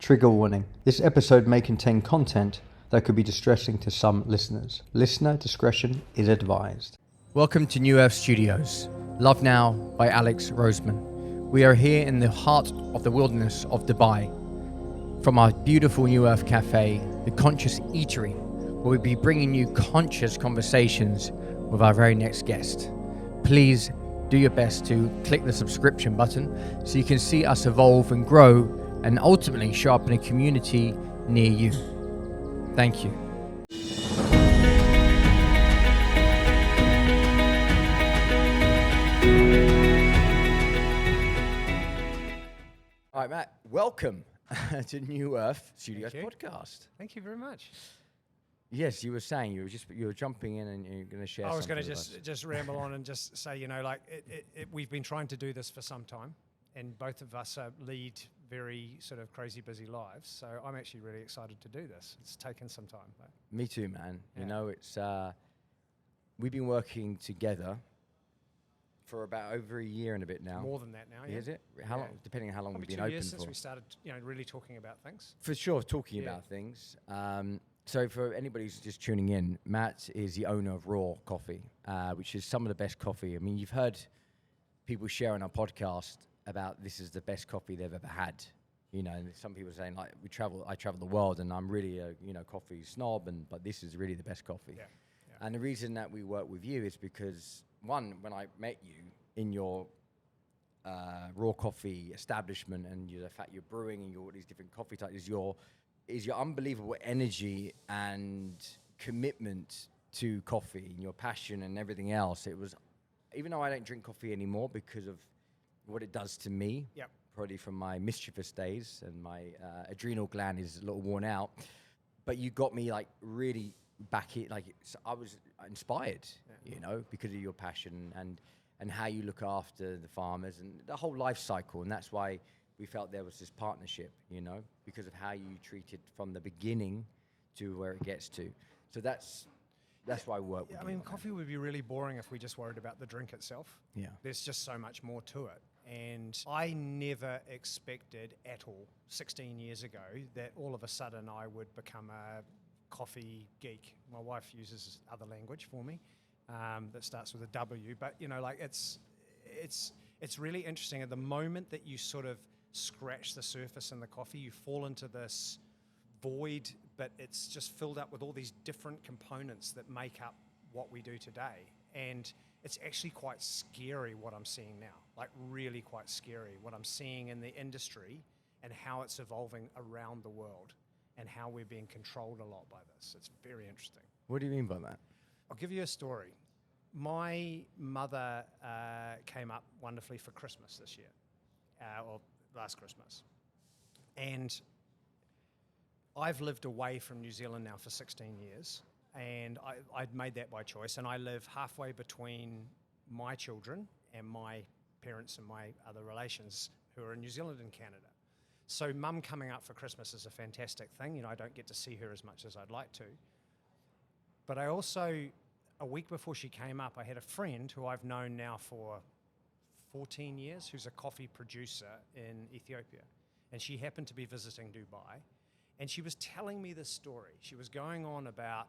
Trigger warning. This episode may contain content that could be distressing to some listeners. Listener discretion is advised. Welcome to New Earth Studios. Love Now by Alex Roseman. We are here in the heart of the wilderness of Dubai. From our beautiful New Earth Cafe, the Conscious Eatery, where we'll be bringing you conscious conversations with our very next guest. Please do your best to click the subscription button so you can see us evolve and grow and ultimately show up in a community near you. Thank you. All right, Matt, welcome to New Earth Studios podcast. Thank you very much. Yes, you were saying you were jumping in and you're going to share. I was going to just ramble on and just say, we've been trying to do this for some time, and both of us lead very sort of crazy busy lives. So I'm actually really excited to do this. It's taken some time. But me too, man. Yeah. You know, it's we've been working together for about over a year and a bit now. More than that now, yeah. Is it? How long? Depending on how long Probably we've been 2 open years since for. we started, really talking about things. For sure, talking about things. So for anybody who's just tuning in, Matt is the owner of Raw Coffee, which is some of the best coffee. I mean, you've heard people share on our podcast about this is the best coffee they've ever had. You know, and some people are saying like I travel the world and I'm really a coffee snob, but this is really the best coffee. Yeah. And the reason that we work with you is because one, when I met you in your Raw Coffee establishment and the fact you're brewing and all these different coffee types is your unbelievable energy and commitment to coffee and your passion and everything else. It was, even though I don't drink coffee anymore because of what it does to me, probably from my mischievous days and my adrenal gland is a little worn out, but you got me like really back here. I was inspired, because of your passion and how you look after the farmers and the whole life cycle. And that's why we felt there was this partnership, because of how you treated from the beginning to where it gets to. So that's why we work with you. Coffee would be really boring if we just worried about the drink itself. Yeah. There's just so much more to it. And I never expected at all, 16 years ago, that all of a sudden I would become a coffee geek. My wife uses other language for me that starts with a W, but it's really interesting. At the moment that you sort of scratch the surface in the coffee, you fall into this void, but it's just filled up with all these different components that make up what we do today. And it's actually quite scary what I'm seeing now, like really quite scary what I'm seeing in the industry and how it's evolving around the world and how we're being controlled a lot by this. It's very interesting. What do you mean by that? I'll give you a story. My mother came up wonderfully for Christmas this year, or last Christmas. And I've lived away from New Zealand now for 16 years. And I'd made that by choice. And I live halfway between my children and my parents and my other relations who are in New Zealand and Canada. So mum coming up for Christmas is a fantastic thing. I don't get to see her as much as I'd like to. But I also, a week before she came up, I had a friend who I've known now for 14 years, who's a coffee producer in Ethiopia. And she happened to be visiting Dubai. And she was telling me this story. She was going on about,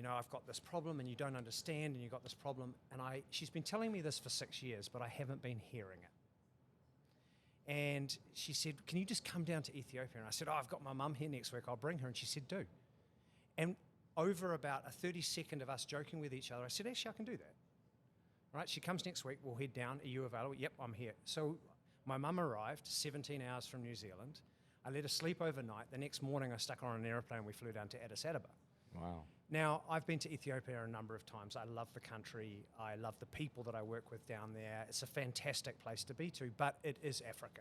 I've got this problem and you don't understand and you've got this problem. And she's been telling me this for 6 years, but I haven't been hearing it. And she said, can you just come down to Ethiopia? And I said, I've got my mum here next week. I'll bring her. And she said, do. And over about a 30-second of us joking with each other, I said, actually, I can do that. Right? She comes next week. We'll head down. Are you available? Yep, I'm here. So my mum arrived 17 hours from New Zealand. I let her sleep overnight. The next morning, I stuck her on an airplane. We flew down to Addis Ababa. Wow. Now, I've been to Ethiopia a number of times. I love the country. I love the people that I work with down there. It's a fantastic place to be to, but it is Africa,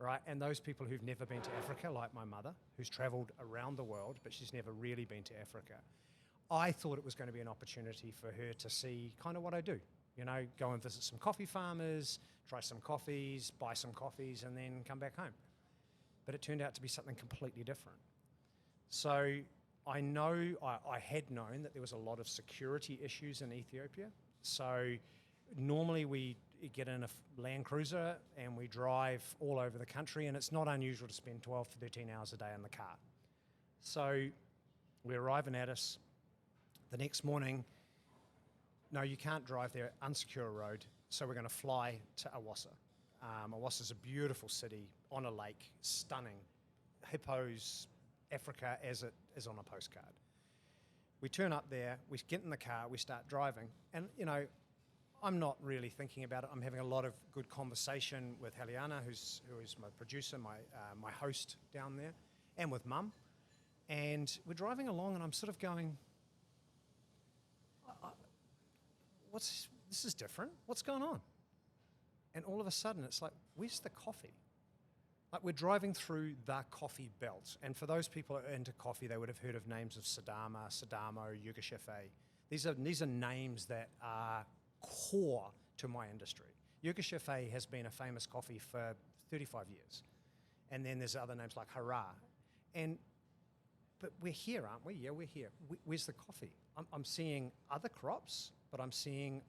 right? And those people who've never been to Africa, like my mother, who's traveled around the world, but she's never really been to Africa, I thought it was going to be an opportunity for her to see kind of what I do. Go and visit some coffee farmers, try some coffees, buy some coffees, and then come back home. But it turned out to be something completely different. So I had known that there was a lot of security issues in Ethiopia. So normally get in a Land Cruiser and we drive all over the country, and it's not unusual to spend 12 to 13 hours a day in the car. So we arrive in Addis. The next morning, no, you can't drive there, unsecure road, so we're going to fly to Awassa. Awassa's a beautiful city on a lake, stunning. Hippos, Africa as it is on a postcard. We turn up there, we get in the car, we start driving, and I'm not really thinking about it. I'm having a lot of good conversation with Heliana, who is my producer, my host down there, and with Mum. And we're driving along, and I'm sort of going, this is different. What's going on? And all of a sudden, it's like, where's the coffee? Like, we're driving through the coffee belt. And for those people who are into coffee, they would have heard of names of Sidamo, Yugoshefe. These are names that are core to my industry. Yugoshefe has been a famous coffee for 35 years. And then there's other names like Hara. But we're here, aren't we? Yeah, we're here. Where's the coffee? I'm seeing other crops, but I'm seeing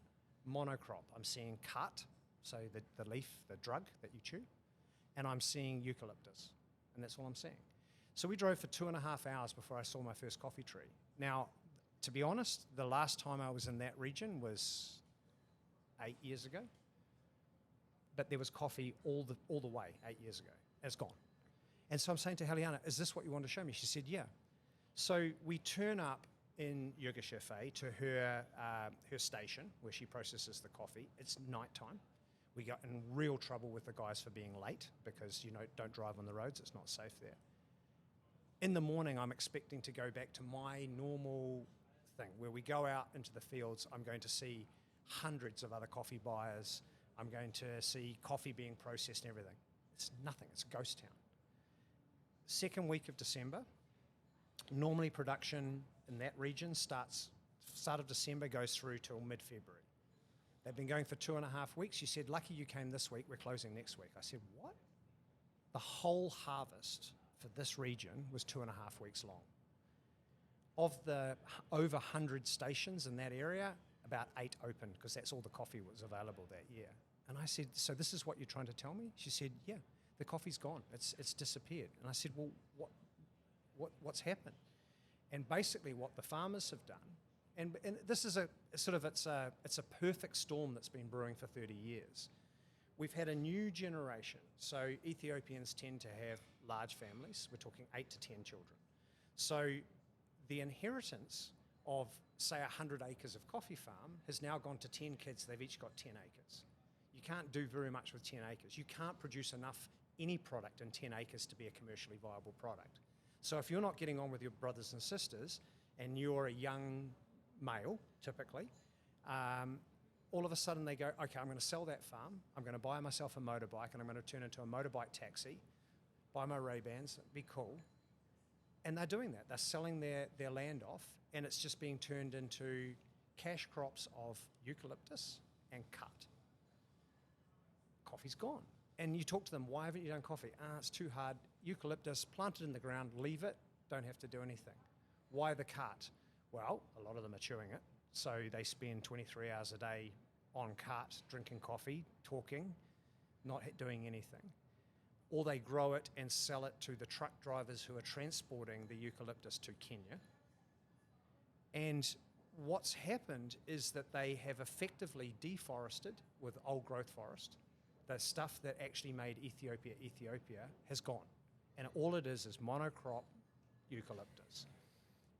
monocrop. I'm seeing cut, so the leaf, the drug that you chew, and I'm seeing eucalyptus, and that's all I'm seeing. So we drove for 2.5 hours before I saw my first coffee tree. Now, to be honest, the last time I was in that region was 8 years ago, but there was coffee all the way 8 years ago. It's gone. And so I'm saying to Heliana, is this what you want to show me? She said, yeah. So we turn up in Yugoshefe to her station where she processes the coffee. It's nighttime. We got in real trouble with the guys for being late because, don't drive on the roads. It's not safe there. In the morning, I'm expecting to go back to my normal thing where we go out into the fields. I'm going to see hundreds of other coffee buyers. I'm going to see coffee being processed and everything. It's nothing. It's a ghost town. Second week of December, normally production in that region start of December, goes through till mid-February. They've been going for 2.5 weeks. You said, lucky you came this week, we're closing next week. I said, what? The whole harvest for this region was 2.5 weeks long. Of the over 100 stations in that area, about 8 opened because that's all the coffee was available that year. And I said, so this is what you're trying to tell me? She said, yeah, the coffee's gone. It's disappeared. And I said, well, what's happened? And basically what the farmers have done, and this is it's a perfect storm that's been brewing for 30 years. We've had a new generation. So Ethiopians tend to have large families. We're talking 8 to 10 children. So the inheritance of, say, 100 acres of coffee farm has now gone to 10 kids. They've each got 10 acres. You can't do very much with 10 acres. You can't produce any product in 10 acres to be a commercially viable product. So if you're not getting on with your brothers and sisters and you're a young male, typically, all of a sudden they go, okay, I'm going to sell that farm, I'm going to buy myself a motorbike, and I'm going to turn into a motorbike taxi, buy my Ray-Bans, be cool. And they're doing that. They're selling their land off, and it's just being turned into cash crops of eucalyptus and cut. Coffee's gone. And you talk to them, why haven't you done coffee? It's too hard. Eucalyptus, plant it in the ground, leave it, don't have to do anything. Why the cut? Well, a lot of them are chewing it, so they spend 23 hours a day on cut, drinking coffee, talking, not doing anything. Or they grow it and sell it to the truck drivers who are transporting the eucalyptus to Kenya. And what's happened is that they have effectively deforested with old growth forest. The stuff that actually made Ethiopia has gone. And all it is monocrop eucalyptus.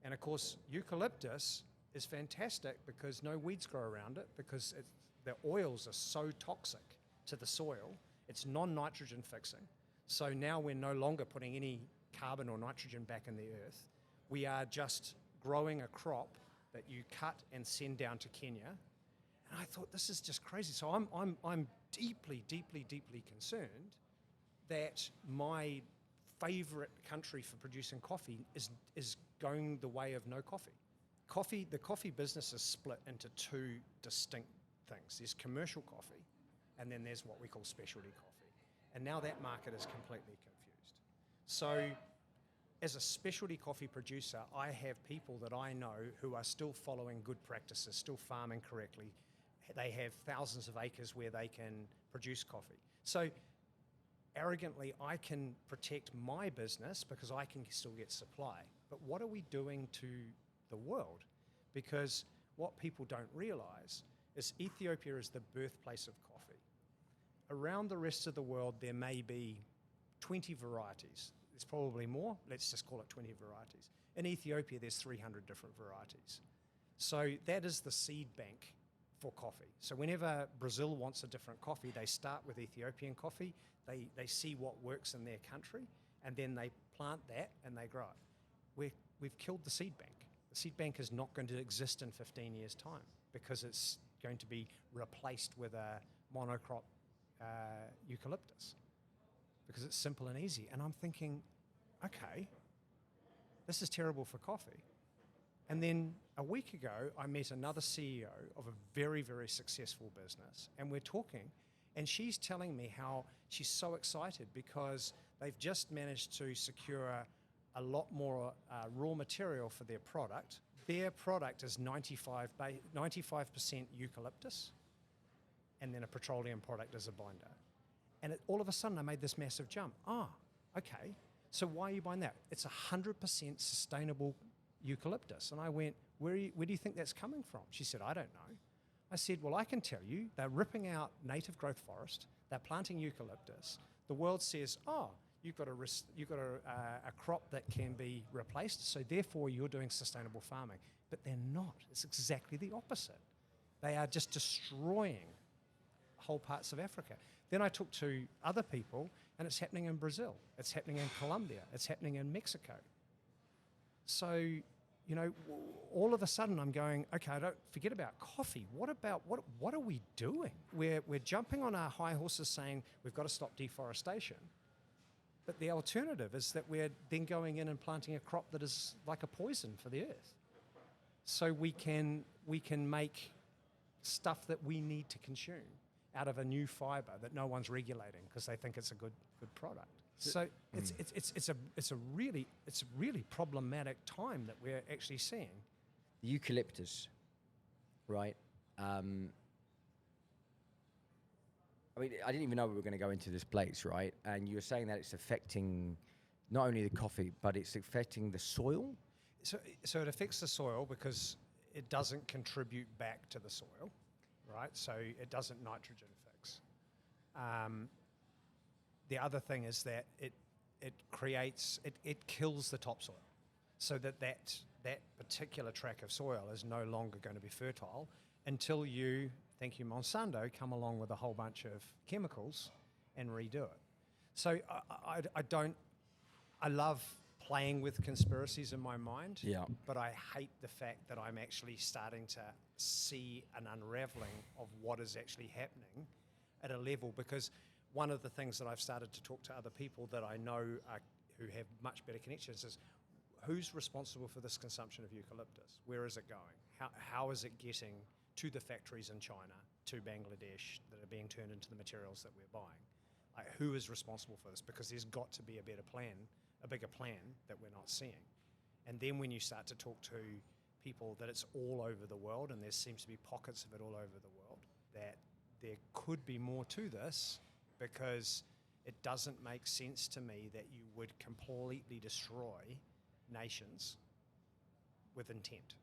And of course, eucalyptus is fantastic because no weeds grow around it because the oils are so toxic to the soil. It's non-nitrogen fixing. So now we're no longer putting any carbon or nitrogen back in the earth. We are just growing a crop that you cut and send down to Kenya. And I thought, this is just crazy. So I'm deeply, deeply, deeply concerned that my favorite country for producing coffee is going the way of no coffee. The coffee business is split into 2 distinct things. There's commercial coffee, and then there's what we call specialty coffee. And now that market is completely confused. So as a specialty coffee producer, I have people that I know who are still following good practices, still farming correctly, they have thousands of acres where they can produce coffee. So arrogantly, I can protect my business because I can still get supply. But what are we doing to the world? Because what people don't realize is Ethiopia is the birthplace of coffee. Around the rest of the world, there may be 20 varieties. There's probably more. Let's just call it 20 varieties. In Ethiopia, there's 300 different varieties. So that is the seed bank for coffee. So whenever Brazil wants a different coffee, they start with Ethiopian coffee. They see what works in their country, and then they plant that and they grow it. We've killed the seed bank. The seed bank is not going to exist in 15 years' time because it's going to be replaced with a monocrop eucalyptus because it's simple and easy. And I'm thinking, okay, this is terrible for coffee. And then a week ago, I met another CEO of a very, very successful business, and we're talking, and she's telling me how she's so excited because they've just managed to secure a lot more raw material for their product. Their product is 95% eucalyptus, and then a petroleum product as a binder. And all of a sudden, I made this massive jump. Okay, so why are you buying that? It's 100% sustainable eucalyptus. And I went, where do you think that's coming from? She said, I don't know. I said, well, I can tell you, they're ripping out native growth forest, they're planting eucalyptus. The world says, you've got a crop that can be replaced, so therefore you're doing sustainable farming. But they're not. It's exactly the opposite. They are just destroying whole parts of Africa. Then I talked to other people, and it's happening in Brazil, it's happening in Colombia, it's happening in Mexico. So, all of a sudden I'm going, okay, I don't forget about coffee. What are we doing? We're jumping on our high horses saying we've got to stop deforestation. But the alternative is that we're then going in and planting a crop that is like a poison for the earth. So we can make stuff that we need to consume out of a new fiber that no one's regulating because they think it's a good product. So it's a really problematic time that we're actually seeing. The eucalyptus, right? I mean, I didn't even know we were going to go into this place, right? And you were saying that it's affecting not only the coffee, but it's affecting the soil. So it affects the soil because it doesn't contribute back to the soil, right? So it doesn't nitrogen fix. The other thing is that it kills the topsoil, so that particular track of soil is no longer going to be fertile until you, thank you Monsanto, come along with a whole bunch of chemicals and redo it. So I love playing with conspiracies in my mind, but I hate the fact that I'm actually starting to see an unraveling of what is actually happening at a level, because one of the things that I've started to talk to other people that I know who have much better connections is, who's responsible for this consumption of eucalyptus? Where is it going? How is it getting to the factories in China, to Bangladesh, that are being turned into the materials that we're buying? Like, who is responsible for this? Because there's got to be a bigger plan that we're not seeing. And then when you start to talk to people that it's all over the world, and there seems to be pockets of it all over the world, that there could be more to this, because it doesn't make sense to me that you would completely destroy nations with intent.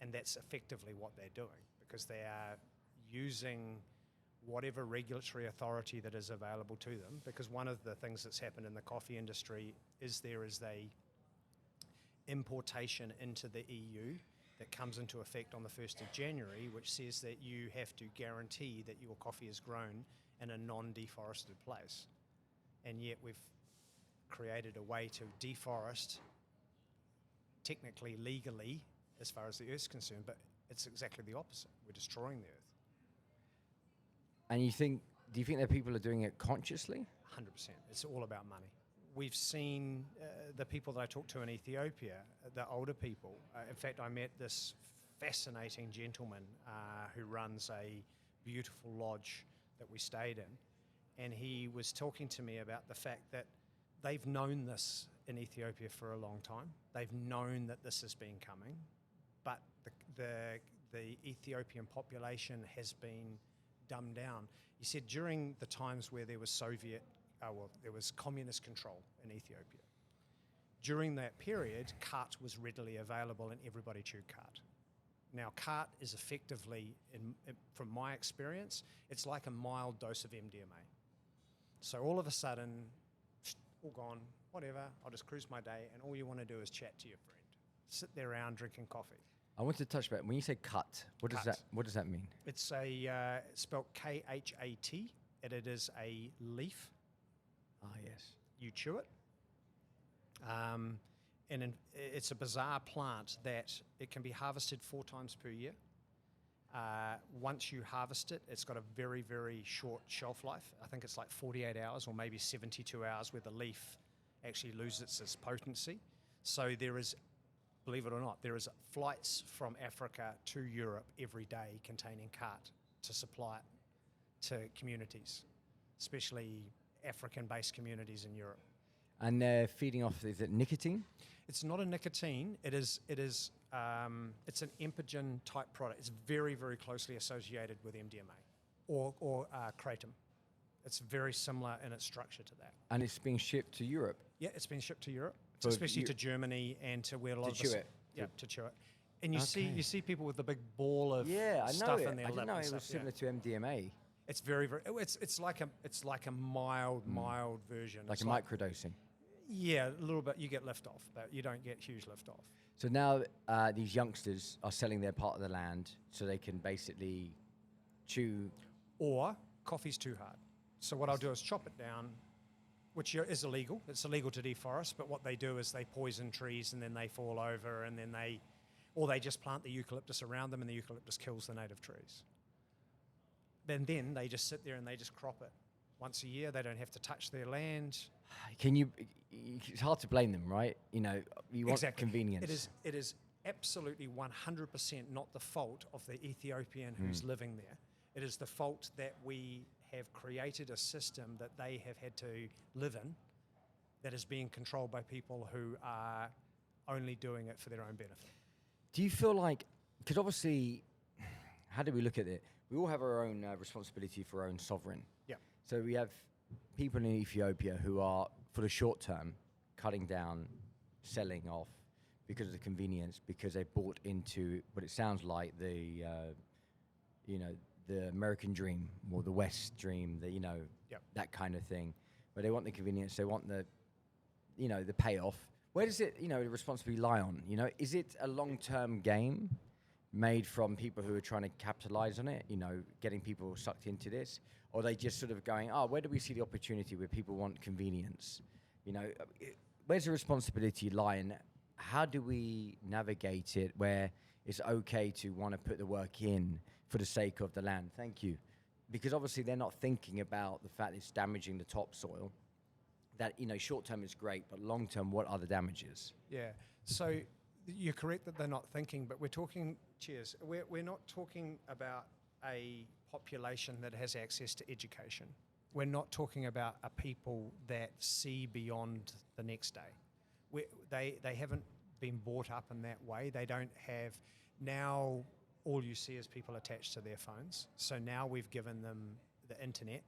And that's effectively what they're doing, because they are using whatever regulatory authority that is available to them. Because one of the things that's happened in the coffee industry is there is a importation into the EU that comes into effect on the 1st of January, which says that you have to guarantee that your coffee is grown in a non-deforested place. And yet we've created a way to deforest, technically, legally, as far as the Earth's concerned, but it's exactly the opposite. We're destroying the Earth. And do you think that people are doing it consciously? 100%. It's all about money. We've seen the people that I talked to in Ethiopia, the older people. In fact, I met this fascinating gentleman who runs a beautiful lodge that we stayed in, and he was talking to me about the fact that they've known this in Ethiopia for a long time. They've known that this has been coming, but the the Ethiopian population has been dumbed down. He said during the times where there was there was communist control in Ethiopia, during that period, khat was readily available and everybody chewed khat. Now, khat is effectively, from my experience, it's like a mild dose of MDMA. So all of a sudden, all gone, whatever, I'll just cruise my day, and all you want to do is chat to your friend. Sit there around drinking coffee. I want to touch back. When you say cut, what does that mean? It's spelled Khat, and it is a leaf. Ah, yes. You chew it. It's a bizarre plant that it can be harvested 4 times per year. Once you harvest it, it's got a very, very short shelf life. I think it's like 48 hours or maybe 72 hours where the leaf actually loses its potency. So there is, believe it or not, there is flights from Africa to Europe every day containing khat to supply it to communities, especially African-based communities in Europe. And they're feeding off, is it nicotine? It's not a nicotine. It's an empogen type product. It's very, very closely associated with MDMA or kratom. It's very similar in its structure to that. And it's being shipped to Europe? Yeah, it's been shipped to Europe, So especially to Germany and to where a lot of chew it? Yeah, to chew it. And you Okay. see people with the big ball of Yeah, I know stuff it. in their I lip. didn't know and it was stuff, yeah. similar to MDMA. It's very, very. It's like a mild version. Like It's a microdosing. Yeah, a little bit. You get lift off, but you don't get huge lift off. So now these youngsters are selling their part of the land so they can basically chew. Or coffee's too hard. So what I'll do is chop it down, which is illegal. It's illegal to deforest, but what they do is they poison trees and then they fall over and then they just plant the eucalyptus around them and the eucalyptus kills the native trees. Then they just sit there and they just crop it. Once a year, they don't have to touch their land. It's hard to blame them, right? You know, you want Exactly. convenience. It is absolutely 100% not the fault of the Ethiopian who's living there. It is the fault that we have created a system that they have had to live in that is being controlled by people who are only doing it for their own benefit. Do you feel like, because obviously, how do we look at it? We all have our own responsibility for our own sovereign. Yeah. So we have people in Ethiopia who are, for the short term, cutting down, selling off because of the convenience, because they bought into what it sounds like the American dream or the West dream, that kind of thing, where they want the convenience, they want the payoff. Where does it, the responsibility lie on? Is it a long-term game made from people who are trying to capitalize on it, getting people sucked into this? Or are they just sort of going, where do we see the opportunity where people want convenience? Where's the responsibility lie, and how do we navigate it where it's okay to want to put the work in for the sake of the land? Thank you. Because obviously they're not thinking about the fact it's damaging the topsoil. That, short term is great, but long term, what are the damages? Yeah. So you're correct that they're not thinking, but we're talking, we're not talking about a population that has access to education. We're not talking about a people that see beyond the next day. They haven't been brought up in that way. They don't have, now all you see is people attached to their phones. So now we've given them the internet,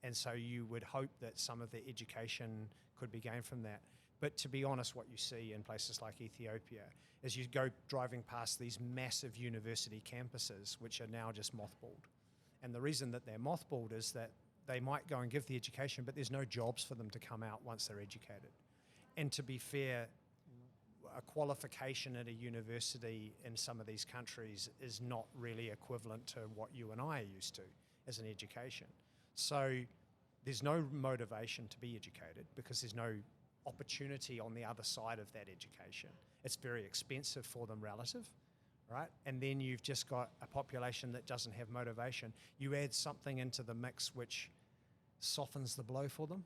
and so you would hope that some of the education could be gained from that. But to be honest, what you see in places like Ethiopia is you go driving past these massive university campuses, which are now just mothballed. And the reason that they're mothballed is that they might go and give the education, but there's no jobs for them to come out once they're educated. And to be fair, a qualification at a university in some of these countries is not really equivalent to what you and I are used to as an education. So there's no motivation to be educated because there's no opportunity on the other side of that education. It's very expensive for them relative, right? And then you've just got a population that doesn't have motivation. You add something into the mix which softens the blow for them.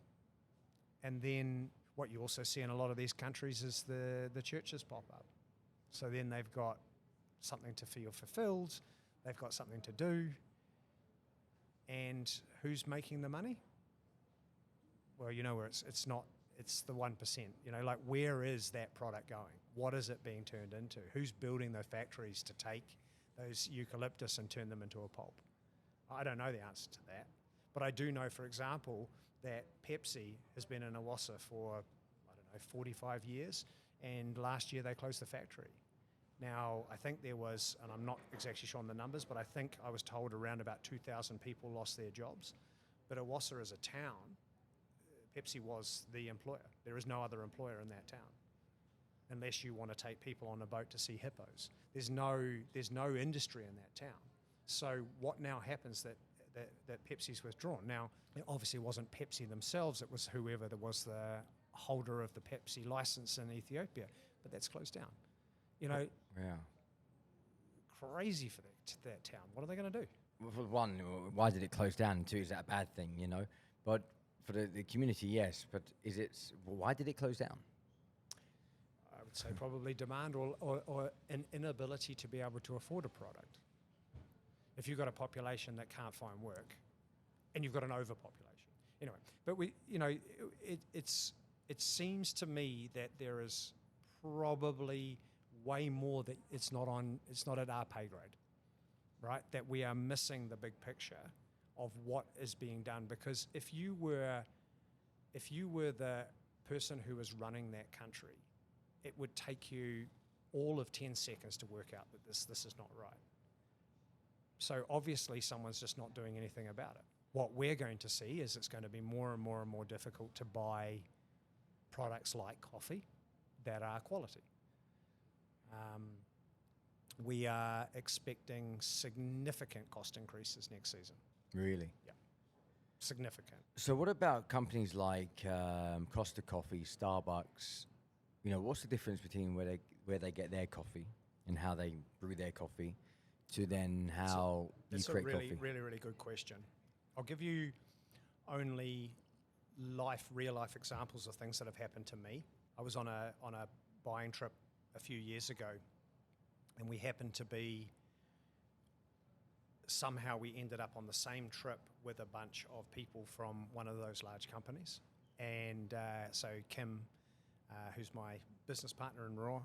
And then what you also see in a lot of these countries is the churches pop up. So then they've got something to feel fulfilled, they've got something to do, and who's making the money? Well, where it's not, it's the 1%. Like, where is that product going? What is it being turned into? Who's building those factories to take those eucalyptus and turn them into a pulp? I don't know the answer to that. But I do know, for example, that Pepsi has been in Awassa for, I don't know, 45 years, and last year they closed the factory. Now, I think there was, and I'm not exactly sure on the numbers, but I think I was told around about 2,000 people lost their jobs. But Awassa as a town, Pepsi was the employer. There is no other employer in that town, unless you want to take people on a boat to see hippos. There's no industry in that town. So what now happens that Pepsi's withdrawn? Now, it obviously wasn't Pepsi themselves, it was whoever was the holder of the Pepsi license in Ethiopia, but that's closed down. You know, Yeah. Crazy for that town. What are they going to do? Well, for one, why did it close down? And two, is that a bad thing, you know? But for the community, yes. But why did it close down? I would say probably demand or an inability to be able to afford a product. If you've got a population that can't find work, and you've got an overpopulation, anyway. But it seems to me that there is probably way more that it's not at our pay grade, right? That we are missing the big picture of what is being done. Because if you were the person who was running that country, it would take you all of 10 seconds to work out that this is not right. So obviously someone's just not doing anything about it. What we're going to see is it's going to be more and more and more difficult to buy products like coffee that are quality. We are expecting significant cost increases next season. Really? Yeah, significant. So what about companies like Costa Coffee, Starbucks? You know, what's the difference between where they get their coffee and how they brew their coffee to then how you create coffee? That's a really, really good question. I'll give you only real life examples of things that have happened to me. I was on a buying trip a few years ago, and we happened to be, somehow we ended up on the same trip with a bunch of people from one of those large companies. And so Kim, who's my business partner in Raw,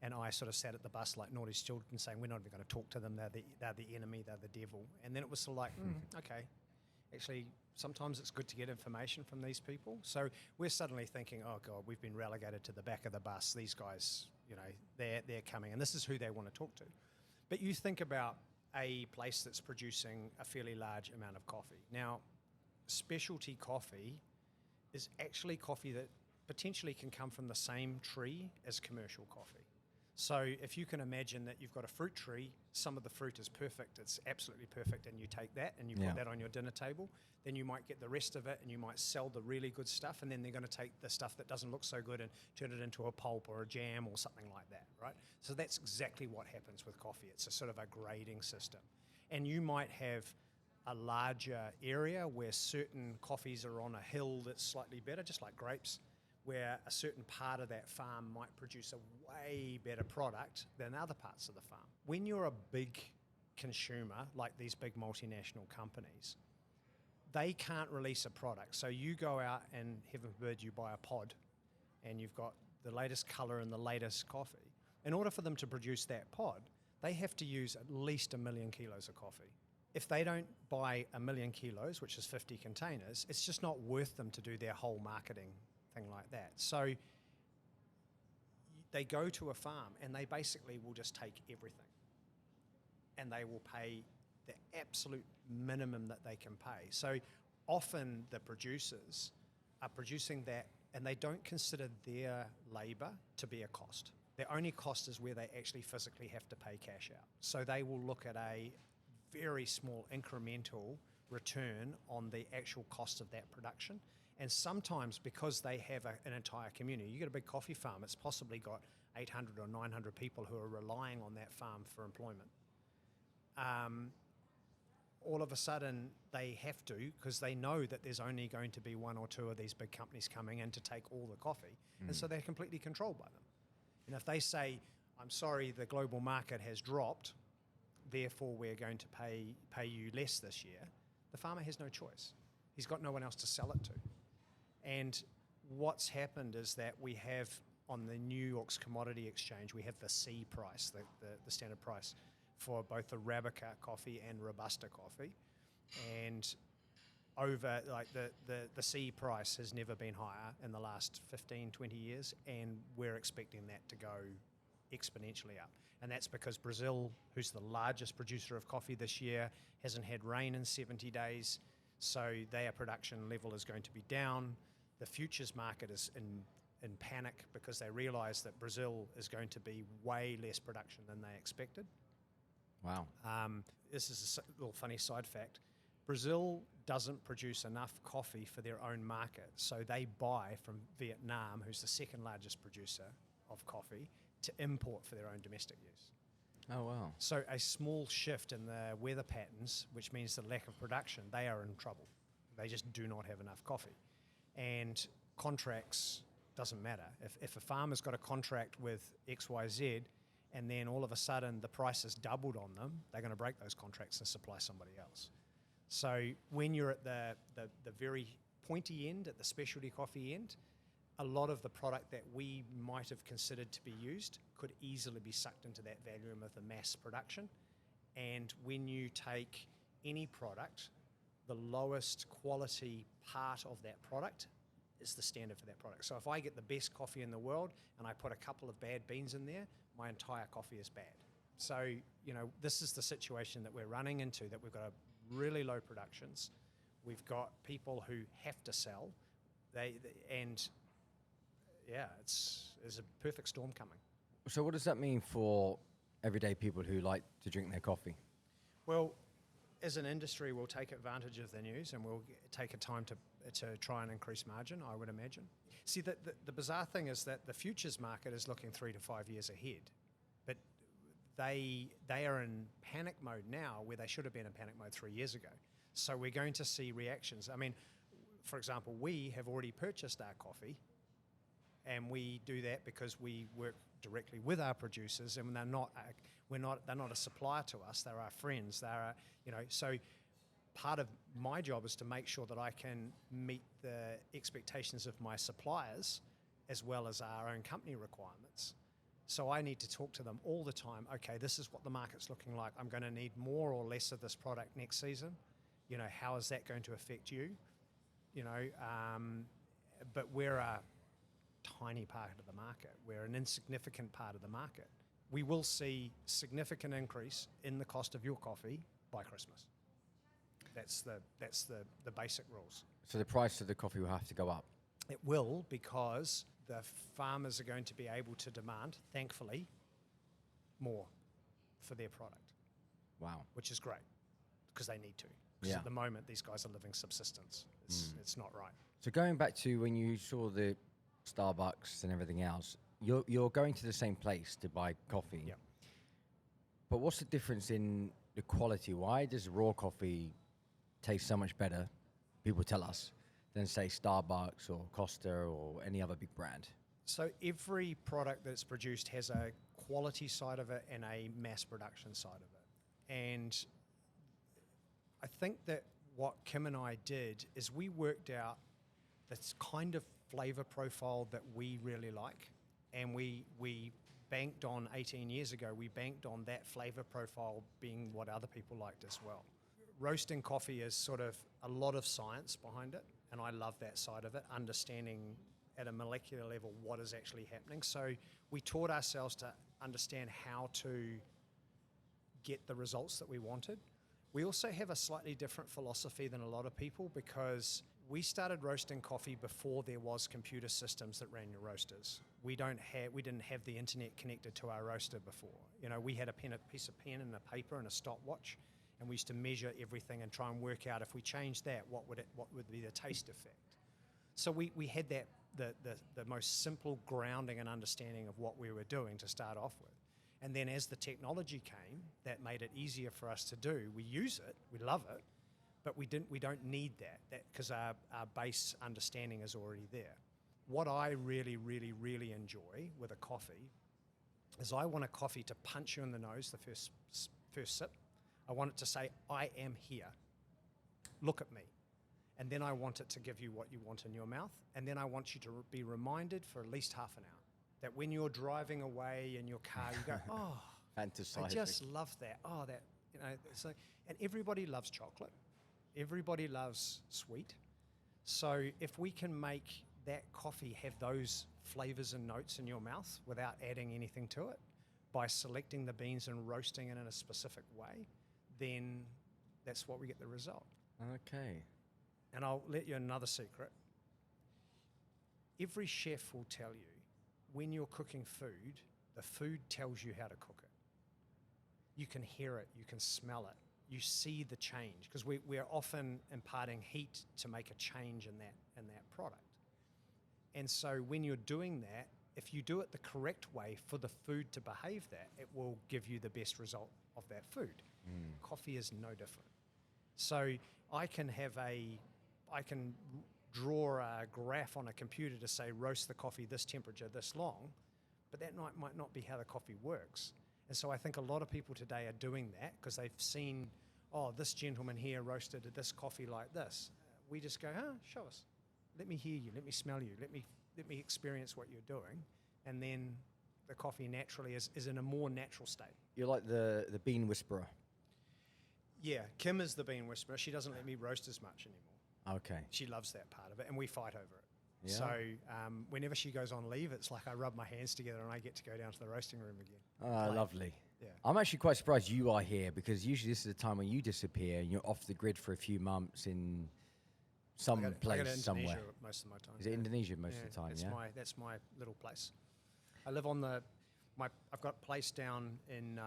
and I sort of sat at the bus like naughty children saying, we're not even going to talk to them, they're the enemy, they're the devil. And then it was sort of like, okay, actually, sometimes it's good to get information from these people. So we're suddenly thinking, oh God, we've been relegated to the back of the bus. These guys, you know, they're coming, and this is who they want to talk to. But you think about a place that's producing a fairly large amount of coffee. Now, specialty coffee is actually coffee that potentially can come from the same tree as commercial coffee. So if you can imagine that you've got a fruit tree, some of the fruit is perfect, it's absolutely perfect, and you take that and you put that on your dinner table, then you might get the rest of it and you might sell the really good stuff, and then they're going to take the stuff that doesn't look so good and turn it into a pulp or a jam or something like that, right? So that's exactly what happens with coffee. It's a sort of a grading system. And you might have a larger area where certain coffees are on a hill that's slightly better, just like grapes, where a certain part of that farm might produce a way better product than other parts of the farm. When you're a big consumer, like these big multinational companies, they can't release a product. So you go out and, heaven forbid, you buy a pod, and you've got the latest color and the latest coffee. In order for them to produce that pod, they have to use at least 1 million kilos of coffee. If they don't buy 1 million kilos, which is 50 containers, it's just not worth them to do their whole marketing thing like that. So they go to a farm and they basically will just take everything, and they will pay the absolute minimum that they can pay. So often the producers are producing that, and they don't consider their labor to be a cost. Their only cost is where they actually physically have to pay cash out. So they will look at a very small incremental return on the actual cost of that production. And sometimes, because they have an entire community, you get a big coffee farm, it's possibly got 800 or 900 people who are relying on that farm for employment. All of a sudden, they have to, because they know that there's only going to be one or two of these big companies coming in to take all the coffee, and so they're completely controlled by them. And if they say, I'm sorry, the global market has dropped, therefore we're going to pay you less this year, the farmer has no choice. He's got no one else to sell it to. And what's happened is that we have, on the New York's commodity exchange, we have the C price, the standard price. for both Arabica coffee and Robusta coffee. And over, like, the C price has never been higher in the last 15, 20 years, and we're expecting that to go exponentially up. And that's because Brazil, who's the largest producer of coffee this year, hasn't had rain in 70 days, so their production level is going to be down. The futures market is in panic because they realise that Brazil is going to be way less production than they expected. Wow. This is a little funny side fact. Brazil doesn't produce enough coffee for their own market, so they buy from Vietnam, who's the second largest producer of coffee, to import for their own domestic use. Oh, wow. So a small shift in the weather patterns, which means the lack of production, they are in trouble. They just do not have enough coffee. And contracts doesn't matter. If a farmer's got a contract with XYZ and then all of a sudden the price has doubled on them, they're going to break those contracts and supply somebody else. So when you're at the very pointy end, at the specialty coffee end, a lot of the product that we might have considered to be used could easily be sucked into that volume of the mass production. And when you take any product, the lowest quality part of that product is the standard for that product. So if I get the best coffee in the world and I put a couple of bad beans in there, my entire coffee is bad. So, this is the situation that we're running into, that we've got really low productions. We've got people who have to sell. There's a perfect storm coming. So what does that mean for everyday people who like to drink their coffee? Well, as an industry, we'll take advantage of the news and we'll take a time to try and increase margin, I would imagine. See, the bizarre thing is that the futures market is looking 3 to 5 years ahead, but they are in panic mode now where they should have been in panic mode 3 years ago. So we're going to see reactions. I mean, for example, we have already purchased our coffee, and we do that because we work directly with our producers, and they're not a supplier to us. They're our friends. So part of my job is to make sure that I can meet the expectations of my suppliers as well as our own company requirements. So I need to talk to them all the time. Okay, this is what the market's looking like. I'm going to need more or less of this product next season. How is that going to affect you? But we're a tiny part of the market. We're an insignificant part of the market. We will see significant increase in the cost of your coffee by Christmas. That's the basic rules. So the price of the coffee will have to go up? It will, because the farmers are going to be able to demand, thankfully, more for their product. Wow. Which is great, because they need to. Because at the moment, these guys are living subsistence. It's not right. So going back to when you saw the Starbucks and everything else, you're going to the same place to buy coffee. Yeah. But what's the difference in the quality? Why does raw coffee taste so much better, people tell us, than say Starbucks or Costa or any other big brand? So every product that's produced has a quality side of it and a mass production side of it. And I think that what Kim and I did is we worked out this kind of flavor profile that we really like, and we banked on 18 years ago, we banked on that flavor profile being what other people liked as well. Roasting coffee is sort of a lot of science behind it, and I love that side of it, understanding at a molecular level what is actually happening. So we taught ourselves to understand how to get the results that we wanted. We also have a slightly different philosophy than a lot of people, because we started roasting coffee before there was computer systems that ran your roasters. We didn't have the internet connected to our roaster before. We had a piece of pen and a paper and a stopwatch, and we used to measure everything and try and work out if we changed that, what would be the taste effect. So we had that the most simple grounding and understanding of what we were doing to start off with. And then as the technology came, that made it easier for us to do. We use it, we love it, but we don't need that because our base understanding is already there. What I really, really, really enjoy with a coffee is I want a coffee to punch you in the nose the first sip. I want it to say, I am here. Look at me. And then I want it to give you what you want in your mouth. And then I want you to be reminded for at least half an hour that when you're driving away in your car, you go, oh, Fantasizing. I just love that. Oh, that, so, and everybody loves chocolate. Everybody loves sweet. So if we can make that coffee have those flavors and notes in your mouth without adding anything to it, by selecting the beans and roasting it in a specific way, then that's what we get the result. Okay. And I'll let you another secret. Every chef will tell you when you're cooking food, the food tells you how to cook it. You can hear it, you can smell it, you see the change, because we're often imparting heat to make a change in that product. And so when you're doing that, if you do it the correct way for the food to behave that, it will give you the best result of that food. Coffee is no different. So I can draw a graph on a computer to say roast the coffee this temperature this long, but that might not be how the coffee works. And so I think a lot of people today are doing that because they've seen, this gentleman here roasted this coffee like this. We just go, show us. Let me hear you. Let me smell you. Let me experience what you're doing. And then the coffee naturally is in a more natural state. You're like the bean whisperer. Yeah, Kim is the bean whisperer. She doesn't let me roast as much anymore. Okay. She loves that part of it, and we fight over it. Yeah. So whenever she goes on leave, it's like I rub my hands together and I get to go down to the roasting room again. Oh, lovely. Yeah. I'm actually quite surprised you are here, because usually this is the time when you disappear and you're off the grid for a few months in some I go place to Indonesia somewhere. most of my time. Is it Indonesia most of the time? That's my little place. I live on I've got a place down in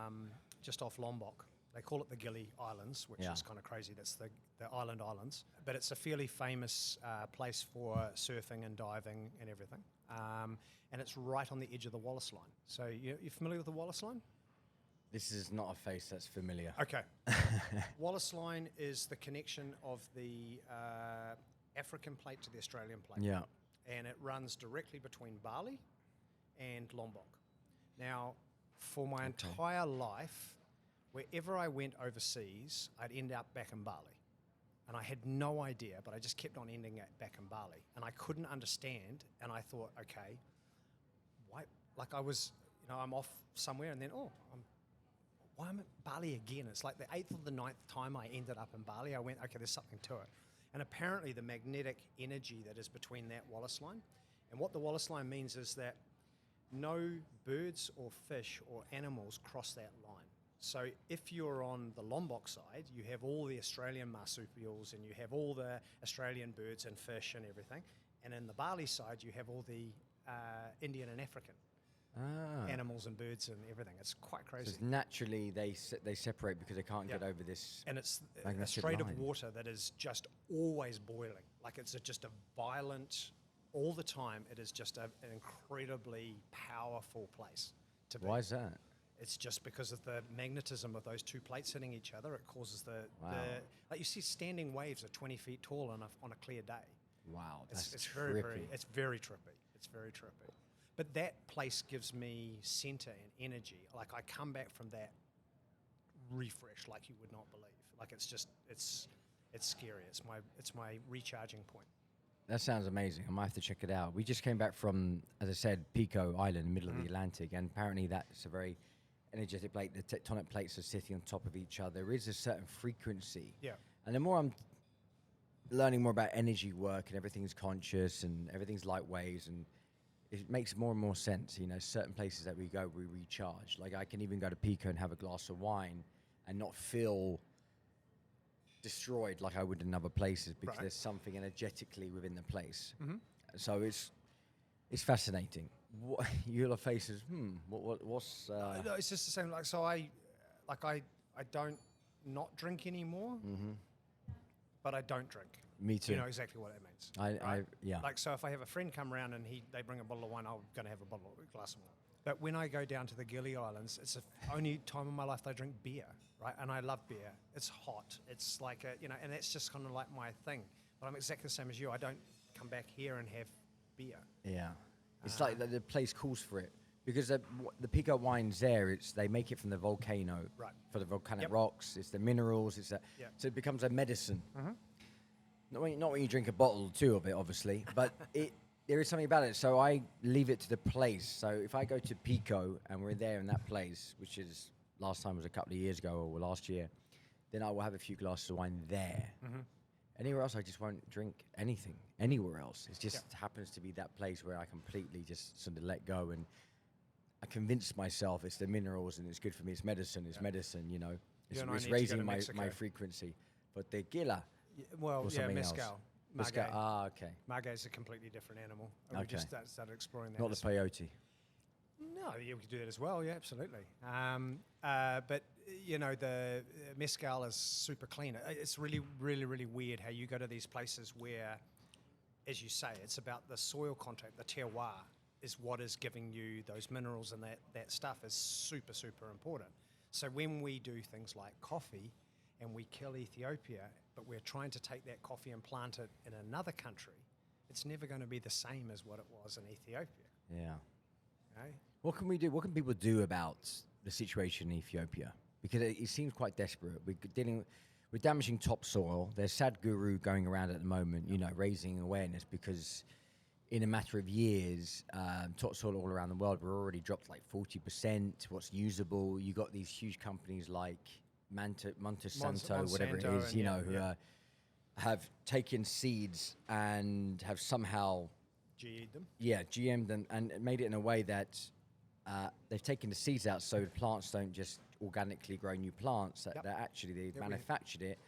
just off Lombok. They call it the Gili Islands, which is kind of crazy. That's the islands. But it's a fairly famous place for surfing and diving and everything. And it's right on the edge of the Wallace Line. So you're familiar with the Wallace Line? This is not a face that's familiar. Okay. Wallace Line is the connection of the African plate to the Australian plate. Yeah. And it runs directly between Bali and Lombok. Now, for my entire life, wherever I went overseas, I'd end up back in Bali. And I had no idea, but I just kept on ending up back in Bali. And I couldn't understand, and I thought, okay, why? Like I was, I'm off somewhere, and then, why am I at Bali again? It's like the 8th or the 9th time I ended up in Bali. I went, okay, there's something to it. And apparently the magnetic energy that is between that Wallace Line, and what the Wallace Line means is that no birds or fish or animals cross that line. So if you're on the Lombok side, you have all the Australian marsupials and you have all the Australian birds and fish and everything. And in the Bali side, you have all the Indian and African animals and birds and everything. It's quite crazy. So naturally, they separate because they can't get over this. And it's a magnetic strait line. of water that is just always boiling. Like it's just a violent, all the time, it is just an incredibly powerful place to be. Why is that? It's just because of the magnetism of those two plates hitting each other. It causes like you see standing waves are 20 feet tall on a clear day. Wow, It's that's very, trippy. it's very trippy. It's very trippy. But that place gives me center and energy. Like I come back from that refreshed like you would not believe. Like it's scary. It's my recharging point. That sounds amazing. I might have to check it out. We just came back from, as I said, Pico Island, middle of the Atlantic, and apparently that's a very energetic plate. The tectonic plates are sitting on top of each other. There is a certain frequency. Yeah. And the more I'm learning more about energy work and everything's conscious and everything's light waves, and it makes more and more sense. Certain places that we go, we recharge. Like I can even go to Pico and have a glass of wine and not feel destroyed like I would in other places because there's something energetically within the place. So it's fascinating. Your face is what's No, it's just the same. Like so, I don't not drink anymore, but I don't drink. Me too. You know exactly what that means. Yeah. Like so, if I have a friend come around and they bring a bottle of wine, I'm going to have a glass of wine. But when I go down to the Gili Islands, it's the only time in my life that I drink beer, right? And I love beer. It's hot. It's like and that's just kind of like my thing. But I'm exactly the same as you. I don't come back here and have beer. Yeah. It's like the place calls for it. Because the Pico wines there, they make it from the volcano, for the volcanic rocks. It's the minerals. So it becomes a medicine. Not when you drink a bottle or two of it, obviously, but there is something about it. So I leave it to the place. So if I go to Pico and we're there in that place, which is last time was a couple of years ago or last year, then I will have a few glasses of wine there. Anywhere else, I just won't drink anything. Anywhere else, it just happens to be that place where I completely just sort of let go, and I convince myself it's the minerals and it's good for me. It's medicine. It's medicine. You know, it's raising my frequency. But tequila, or something mezcal. Else. Mezcal. Ah, okay. Margay is a completely different animal. We just started exploring that. Not the peyote. No, yeah, we could do that as well. Yeah, absolutely. But you know, the mezcal is super clean. It's really, really, really weird how you go to these places where, as you say, it's about the soil content, the terroir is what is giving you those minerals, and that stuff is super, super important. So when we do things like coffee and we kill Ethiopia, but we're trying to take that coffee and plant it in another country, it's never going to be the same as what it was in Ethiopia. Yeah. Okay? What can we do? What can people do about the situation in Ethiopia? Because it seems quite desperate. We're damaging topsoil. There's Sadhguru going around at the moment, you know, raising awareness, because in a matter of years, topsoil all around the world, we're already dropped like 40%. What's usable? You got these huge companies like Monsanto, whatever it is, you know, who have taken seeds and have somehow GM'd them. Yeah, GM'd them and made it in a way that they've taken the seeds out so the plants don't just organically grow new plants. That actually they've manufactured it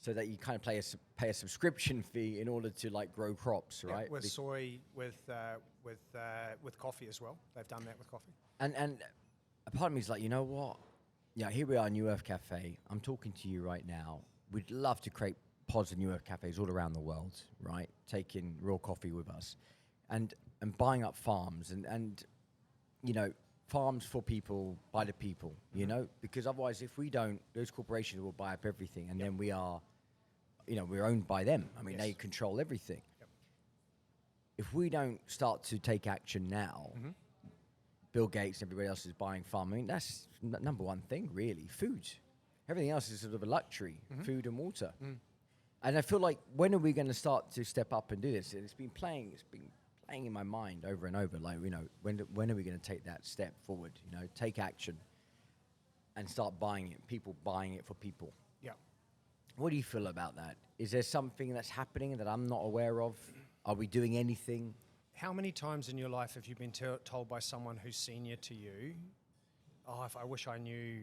so that you kind of pay a subscription fee in order to like grow crops, right? Yeah, with soy, with coffee as well. They've done that with coffee. And a part of me is like, you know what? Yeah, here we are, New Earth Cafe. I'm talking to you right now. We'd love to create pods of New Earth Cafes all around the world, right? Taking raw coffee with us, and buying up farms and you know, farms for people, by the people, you know, because otherwise, if we don't, those corporations will buy up everything, and then we are, you know, we're owned by them. I mean, they control everything. If we don't start to take action now, Bill Gates and everybody else is buying farm. I mean, that's number one thing, really. Food. Everything else is sort of a luxury, food and water. And I feel like, when are we going to start to step up and do this? And it's been playing in my mind over and over. Like, you know, when are we going to take that step forward? You know, take action and start buying it. People buying it for people. Yeah. What do you feel about that? Is there something that's happening that I'm not aware of? Are we doing anything? How many times in your life have you been told by someone who's senior to you, oh, if I wish I knew,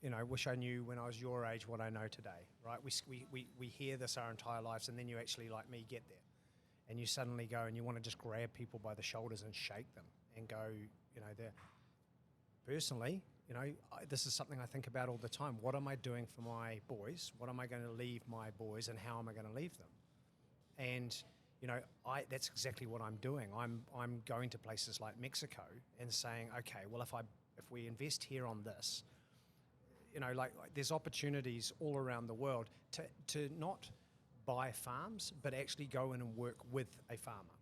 you know, wish I knew when I was your age what I know today, right? We hear this our entire lives, and then you actually, like me, get there. And you suddenly go and you want to just grab people by the shoulders and shake them and go, you know, there. Personally, you know, this is something I think about all the time. What am I doing for my boys? What am I going to leave my boys, and how am I going to leave them? And you know, that's exactly what I'm doing. I'm going to places like Mexico and saying, okay, well, if we invest here on this, you know, like there's opportunities all around the world to not buy farms, but actually go in and work with a farmer.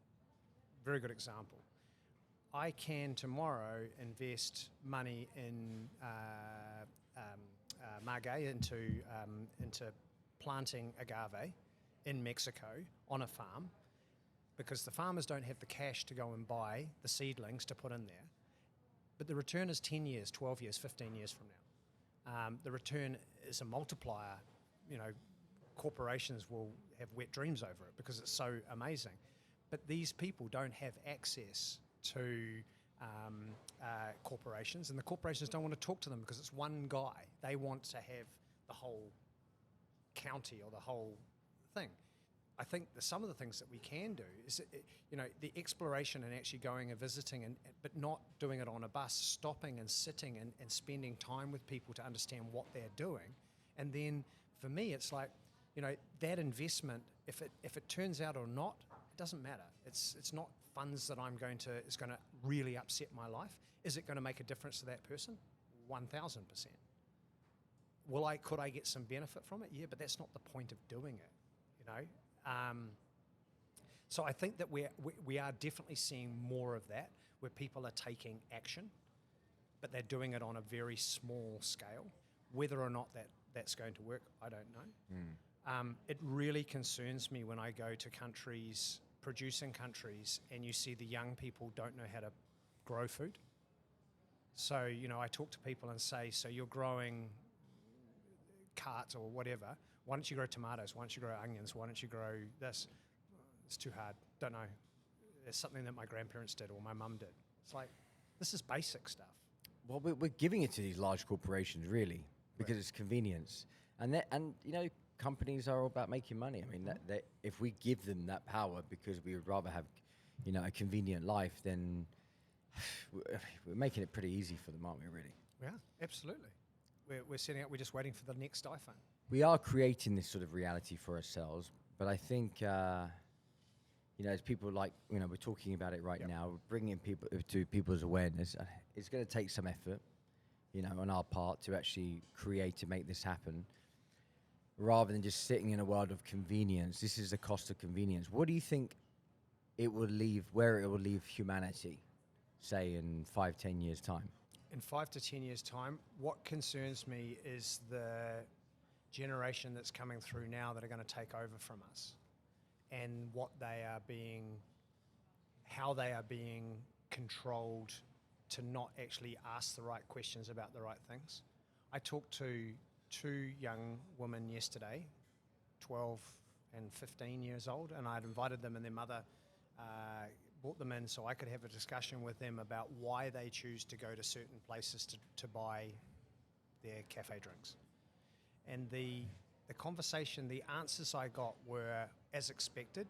Very good example. I can tomorrow invest money in maguey, into planting agave in Mexico on a farm, because the farmers don't have the cash to go and buy the seedlings to put in there. But the return is 10 years, 12 years, 15 years from now. The return is a multiplier. You know, corporations will have wet dreams over it because it's so amazing. But these people don't have access to corporations, and the corporations don't want to talk to them because it's one guy. They want to have the whole county or the whole thing. I think some of the things that we can do is, you know, the exploration and actually going and visiting, but not doing it on a bus, stopping and sitting and spending time with people to understand what they're doing. And then for me, it's like, you know, that investment, if it turns out or not, it doesn't matter. It's not funds that is going to really upset my life. Is it going to make a difference to that person? 1,000%. Could I get some benefit from it? Yeah, but that's not the point of doing it, you know. So I think that we are definitely seeing more of that, where people are taking action, but they're doing it on a very small scale. Whether or not that's going to work, I don't know. It really concerns me when I go to countries, producing countries, and you see the young people don't know how to grow food. So, I talk to people and say, so you're growing carts or whatever. Why don't you grow tomatoes? Why don't you grow onions? Why don't you grow this? It's too hard. Don't know. It's something that my grandparents did or my mum did. It's like, this is basic stuff. Well, we're giving it to these large corporations, really, because it's convenience. And companies are all about making money. I mean, that if we give them that power because we would rather have, a convenient life, then we're making it pretty easy for them, aren't we, really? Yeah, absolutely. We're setting up, we're just waiting for the next iPhone. We are creating this sort of reality for ourselves, but I think, as people we're talking about it right now, we're bringing people to people's awareness. It's going to take some effort, on our part to actually create to make this happen, rather than just sitting in a world of convenience. This is the cost of convenience. What do you think where it will leave humanity, say in 5-10 years' time? In 5 to 10 years' time, what concerns me is the generation that's coming through now that are going to take over from us, and how they are being controlled to not actually ask the right questions about the right things. I talked to 2 young women yesterday, 12 and 15 years old, and I'd invited them and their mother brought them in so I could have a discussion with them about why they choose to go to certain places to buy their cafe drinks. And the conversation, the answers I got were as expected.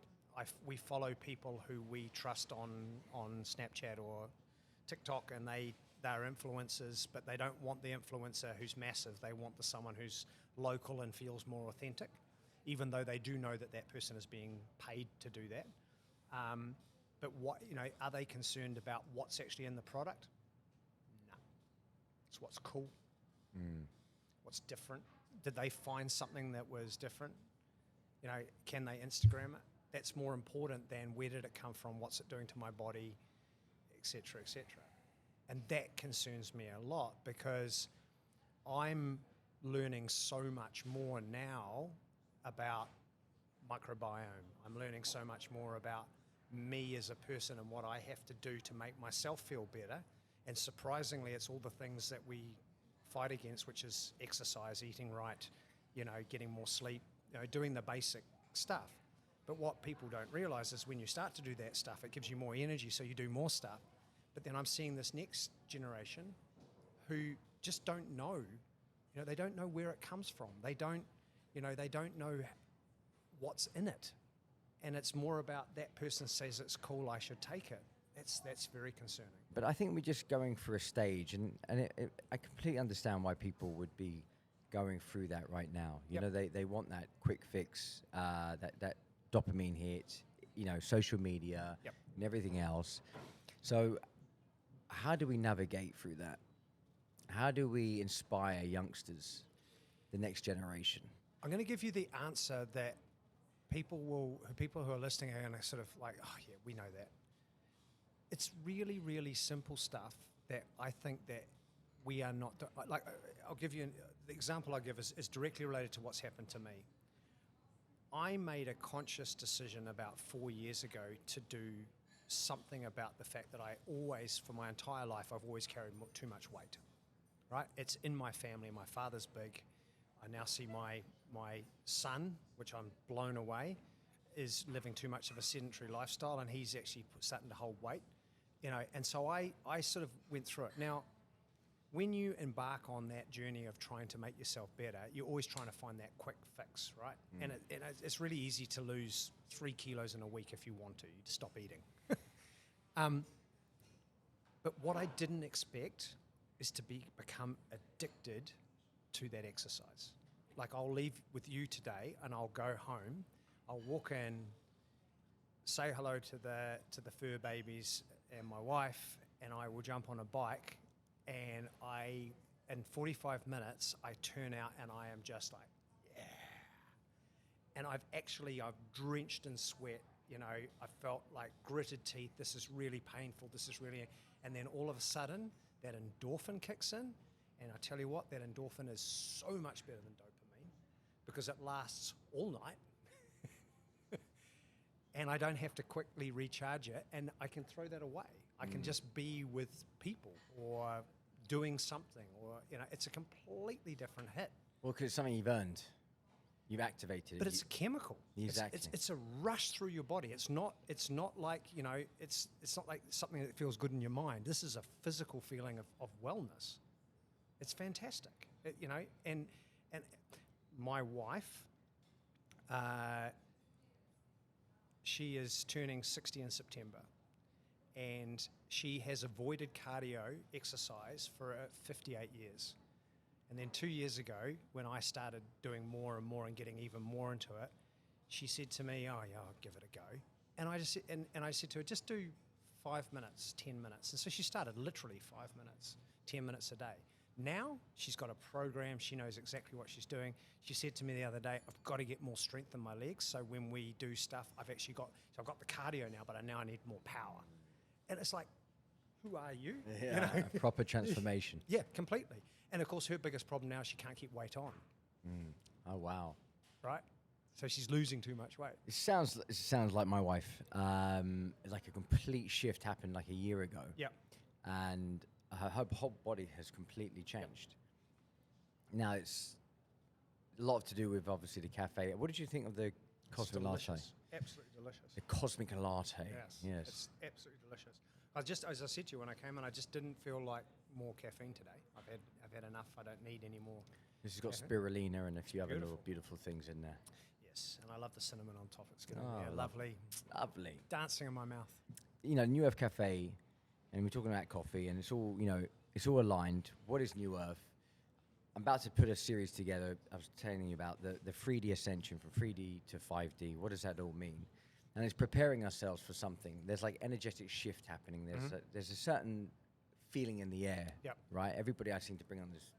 We follow people who we trust on Snapchat or TikTok, and they're influencers, but they don't want the influencer who's massive. They want someone who's local and feels more authentic, even though they do know that person is being paid to do that. But are they concerned about what's actually in the product? No. It's what's cool. What's different. Did they find something that was different? Can they Instagram it? That's more important than where did it come from, what's it doing to my body, et cetera, et cetera. And that concerns me a lot because I'm learning so much more now about microbiome. I'm learning so much more about me as a person and what I have to do to make myself feel better. And surprisingly, it's all the things that we fight against, which is exercise, eating right, getting more sleep, doing the basic stuff. But what people don't realize is when you start to do that stuff, it gives you more energy, so you do more stuff. But then I'm seeing this next generation who just don't know, they don't know where it comes from. They don't know what's in it. And it's more about that person says it's cool, I should take it. That's very concerning. But I think we're just going through a stage, and I completely understand why people would be going through that right now. They want that quick fix, that dopamine hit, social media and everything else. So how do we navigate through that? How do we inspire youngsters, the next generation? I'm going to give you the answer that people who are listening are going to sort of like, oh yeah, we know that. It's really, really simple stuff that I think that we are not, I'll give you, the example I give is directly related to what's happened to me. I made a conscious decision about 4 years ago to do something about the fact that for my entire life, I've always carried too much weight, right? It's in my family. My father's big. I now see my son, which I'm blown away, is living too much of a sedentary lifestyle, and he's actually starting to hold weight, and so I sort of went through it. Now, when you embark on that journey of trying to make yourself better, you're always trying to find that quick fix, right? And it's really easy to lose 3 kilos in a week if you want to. You just stop eating. But what I didn't expect is to become addicted to that exercise. Like, I'll leave with you today and I'll go home, I'll walk in, say hello to the fur babies and my wife, and I will jump on a bike, and in 45 minutes, I turn out and I am just like, yeah. And I've drenched in sweat, I felt like gritted teeth, this is really painful, and then all of a sudden, that endorphin kicks in, and I tell you what, that endorphin is so much better than dopamine, because it lasts all night, and I don't have to quickly recharge it, and I can throw that away. I can just be with people or doing something, or it's a completely different hit. Well, because it's something you've earned, you've activated. But it's a chemical. Exactly. It's a rush through your body. It's not like it's not like something that feels good in your mind. This is a physical feeling of wellness. It's fantastic. And my wife, she is turning 60 in September, and she has avoided cardio exercise for 58 years. And then 2 years ago, when I started doing more and more and getting even more into it, she said to me, "Oh yeah, I'll give it a go." And I just and I said to her, "Just do 5 minutes, 10 minutes." And so she started literally 5 minutes, 10 minutes a day. Now she's got a program. She knows exactly what she's doing. She said to me the other day, "I've got to get more strength in my legs. So when we do stuff, I've got the cardio now, but I need more power." And it's like, who are you? Yeah, a proper transformation. Yeah, completely. And of course, her biggest problem now is she can't keep weight on. Oh, wow. Right? So she's losing too much weight. It sounds like my wife. Like a complete shift happened like a year ago. Yep. And her whole body has completely changed. Now, it's a lot to do with, obviously, the cafe. What did you think of the cosmic latte? Absolutely delicious. The cosmic latte. Yes. It's absolutely delicious. As I said to you when I came in, I just didn't feel like more caffeine today. I've had enough. I don't need any more. This has got caffeine. spirulina and a few other little beautiful things in there. Yes, and I love the cinnamon on top. It's going to Oh, be lovely. Lovely. Dancing in my mouth. New Earth Cafe, and we're talking about coffee, and it's all, it's all aligned. What is New Earth? I'm about to put a series together. I was telling you about the 3D ascension from 3D to 5D. What does that all mean? And it's preparing ourselves for something. There's like energetic shift happening. There's a certain feeling in the air, right? Everybody I seem to bring on this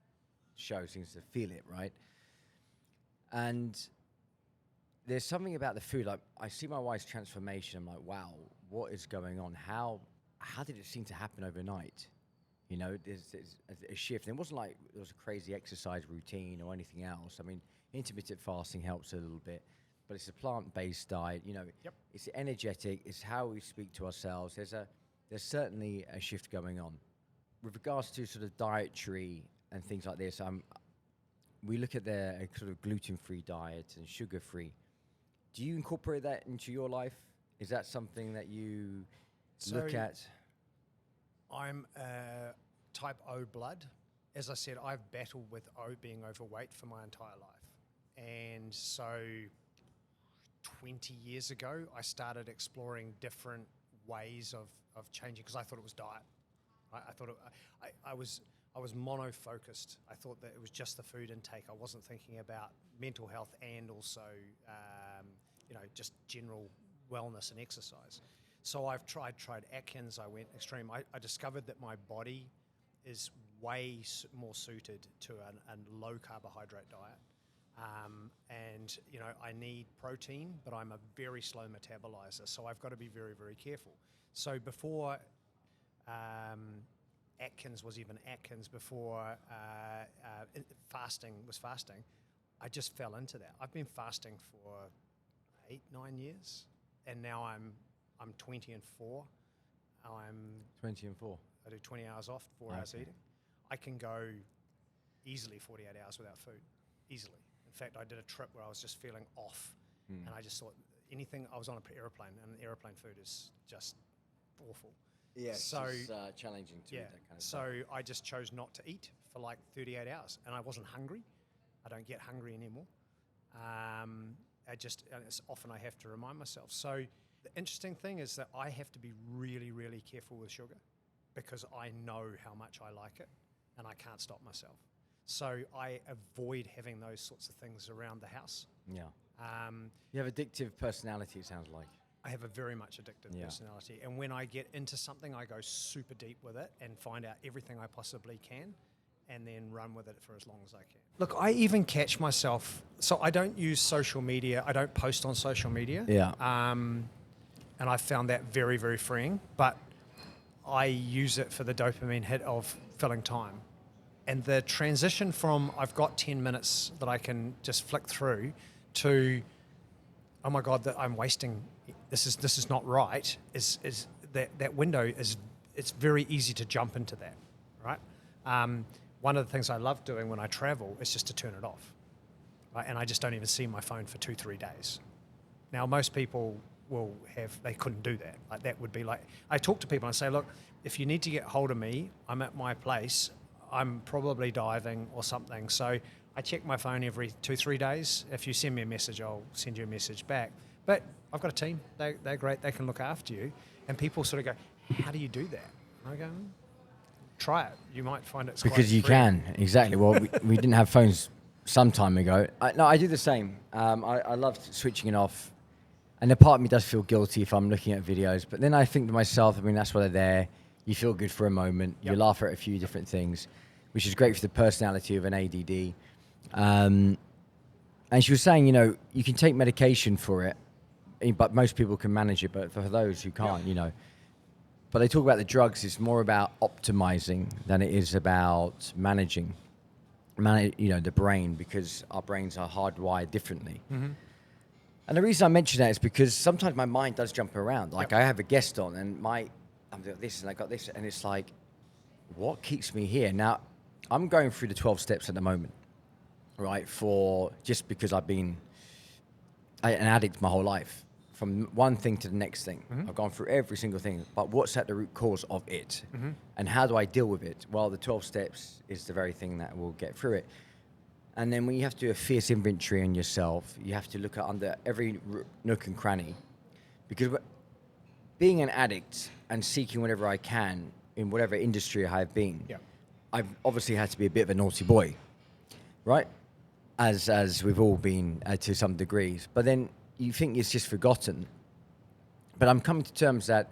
show seems to feel it, right? And there's something about the food. Like, I see my wife's transformation. I'm like, wow, what is going on? How did it seem to happen overnight? There's a shift. And it wasn't like there was a crazy exercise routine or anything else. I mean, intermittent fasting helps a little bit, but it's a plant-based diet. It's energetic. It's how we speak to ourselves. There's certainly a shift going on. With regards to sort of dietary and things like this, we look at a sort of gluten-free diet and sugar-free. Do you incorporate that into your life? Is that something that you look at? I'm type O blood. As I said, I've battled with being overweight for my entire life. And so 20 years ago, I started exploring different ways of changing, because I thought it was diet. I thought I was mono-focused. I thought that it was just the food intake. I wasn't thinking about mental health and also, just general wellness and exercise. So I've tried Atkins. I went extreme. I discovered that my body is way more suited to a low carbohydrate diet. And I need protein, but I'm a very slow metabolizer. So I've got to be very, very careful. So before Atkins was even Atkins, before fasting was fasting, I just fell into that. I've been fasting for 8-9 years, and now I'm 20 and 4. I'm 20 and 4. I do 20 hours off, 4 hours eating. I can go easily 48 hours without food, easily. In fact, I did a trip where I was just feeling off, and I just thought I was on an airplane, and airplane food is just awful. Yeah, so it's challenging to eat that kind of stuff. So I just chose not to eat for like 38 hours, and I wasn't hungry. I don't get hungry anymore. And it's often I have to remind myself. So the interesting thing is that I have to be really, really careful with sugar, because I know how much I like it, and I can't stop myself. So I avoid having those sorts of things around the house. Yeah. You have addictive personality, it sounds like. I have a very much addictive personality. And when I get into something, I go super deep with it and find out everything I possibly can, and then run with it for as long as I can. Look, I even catch myself. So I don't use social media. I don't post on social media. Yeah. And I found that very, very freeing. But I use it for the dopamine hit of filling time. And the transition from I've got 10 minutes that I can just flick through to, oh my God, that I'm wasting, this is not right, is that window is, it's very easy to jump into that, right? One of the things I love doing when I travel is just to turn it off. Right? And I just don't even see my phone for 2-3 days. Now, most people they couldn't do that. Like that would be like, I talk to people and I say, look, if you need to get hold of me, I'm at my place, I'm probably diving or something. So I check my phone every 2-3 days. If you send me a message, I'll send you a message back. But I've got a team. They're great. They can look after you. And people sort of go, how do you do that? And I go, try it. You might find it's because quite you free. can. Exactly. Well, we didn't have phones some time ago. I do the same. I love switching it off. And a part of me does feel guilty if I'm looking at videos. But then I think to myself, I mean, that's why they're there. You feel good for a moment. Yep. You laugh at a few different things, which is great for the personality of an ADD. And she was saying, you can take medication for it, but most people can manage it. But for those who can't, But they talk about the drugs. It's more about optimizing than it is about managing, the brain, because our brains are hardwired differently. Mm-hmm. And the reason I mention that is because sometimes my mind does jump around. Like I have a guest on, and I'm doing this, and I got this, and it's like, what keeps me here? Now, I'm going through the 12 steps at the moment, right? Just because I've been an addict my whole life, from one thing to the next thing. Mm-hmm. I've gone through every single thing, but what's at the root cause of it? Mm-hmm. And how do I deal with it? Well, the 12 steps is the very thing that will get through it. And then when you have to do a fierce inventory on yourself, you have to look at under every nook and cranny. Because being an addict and seeking whatever I can in whatever industry I have been, I've obviously had to be a bit of a naughty boy, right? As we've all been to some degrees. But then you think it's just forgotten. But I'm coming to terms that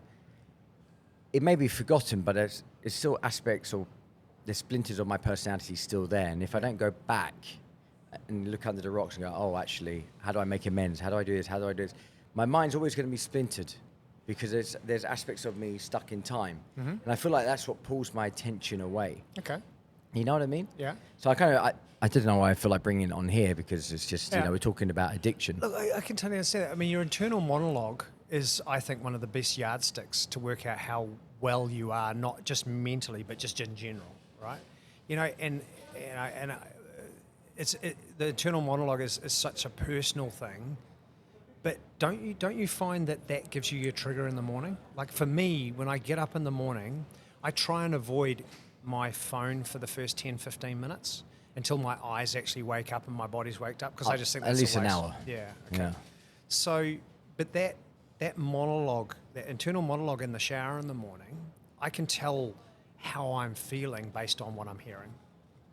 it may be forgotten, but it's still aspects or the splinters of my personality still there. And if I don't go back and look under the rocks and go, oh, actually, how do I make amends? How do I do this? How do I do this? My mind's always going to be splintered because there's aspects of me stuck in time. Mm-hmm. And I feel like that's what pulls my attention away. Okay. You know what I mean? Yeah. So I don't know why I feel like bringing it on here, because it's just, we're talking about addiction. Look, I can totally understand that. I mean, your internal monologue is, I think, one of the best yardsticks to work out how well you are, not just mentally, but just in general, right? The internal monologue is such a personal thing, but don't you find that gives you your trigger in the morning? Like for me, when I get up in the morning, I try and avoid my phone for the first 10-15 minutes until my eyes actually wake up and my body's waked up, because I just think that's at least a waste. an hour. Yeah. Okay. Yeah. So, but that monologue, that internal monologue in the shower in the morning, I can tell how I'm feeling based on what I'm hearing,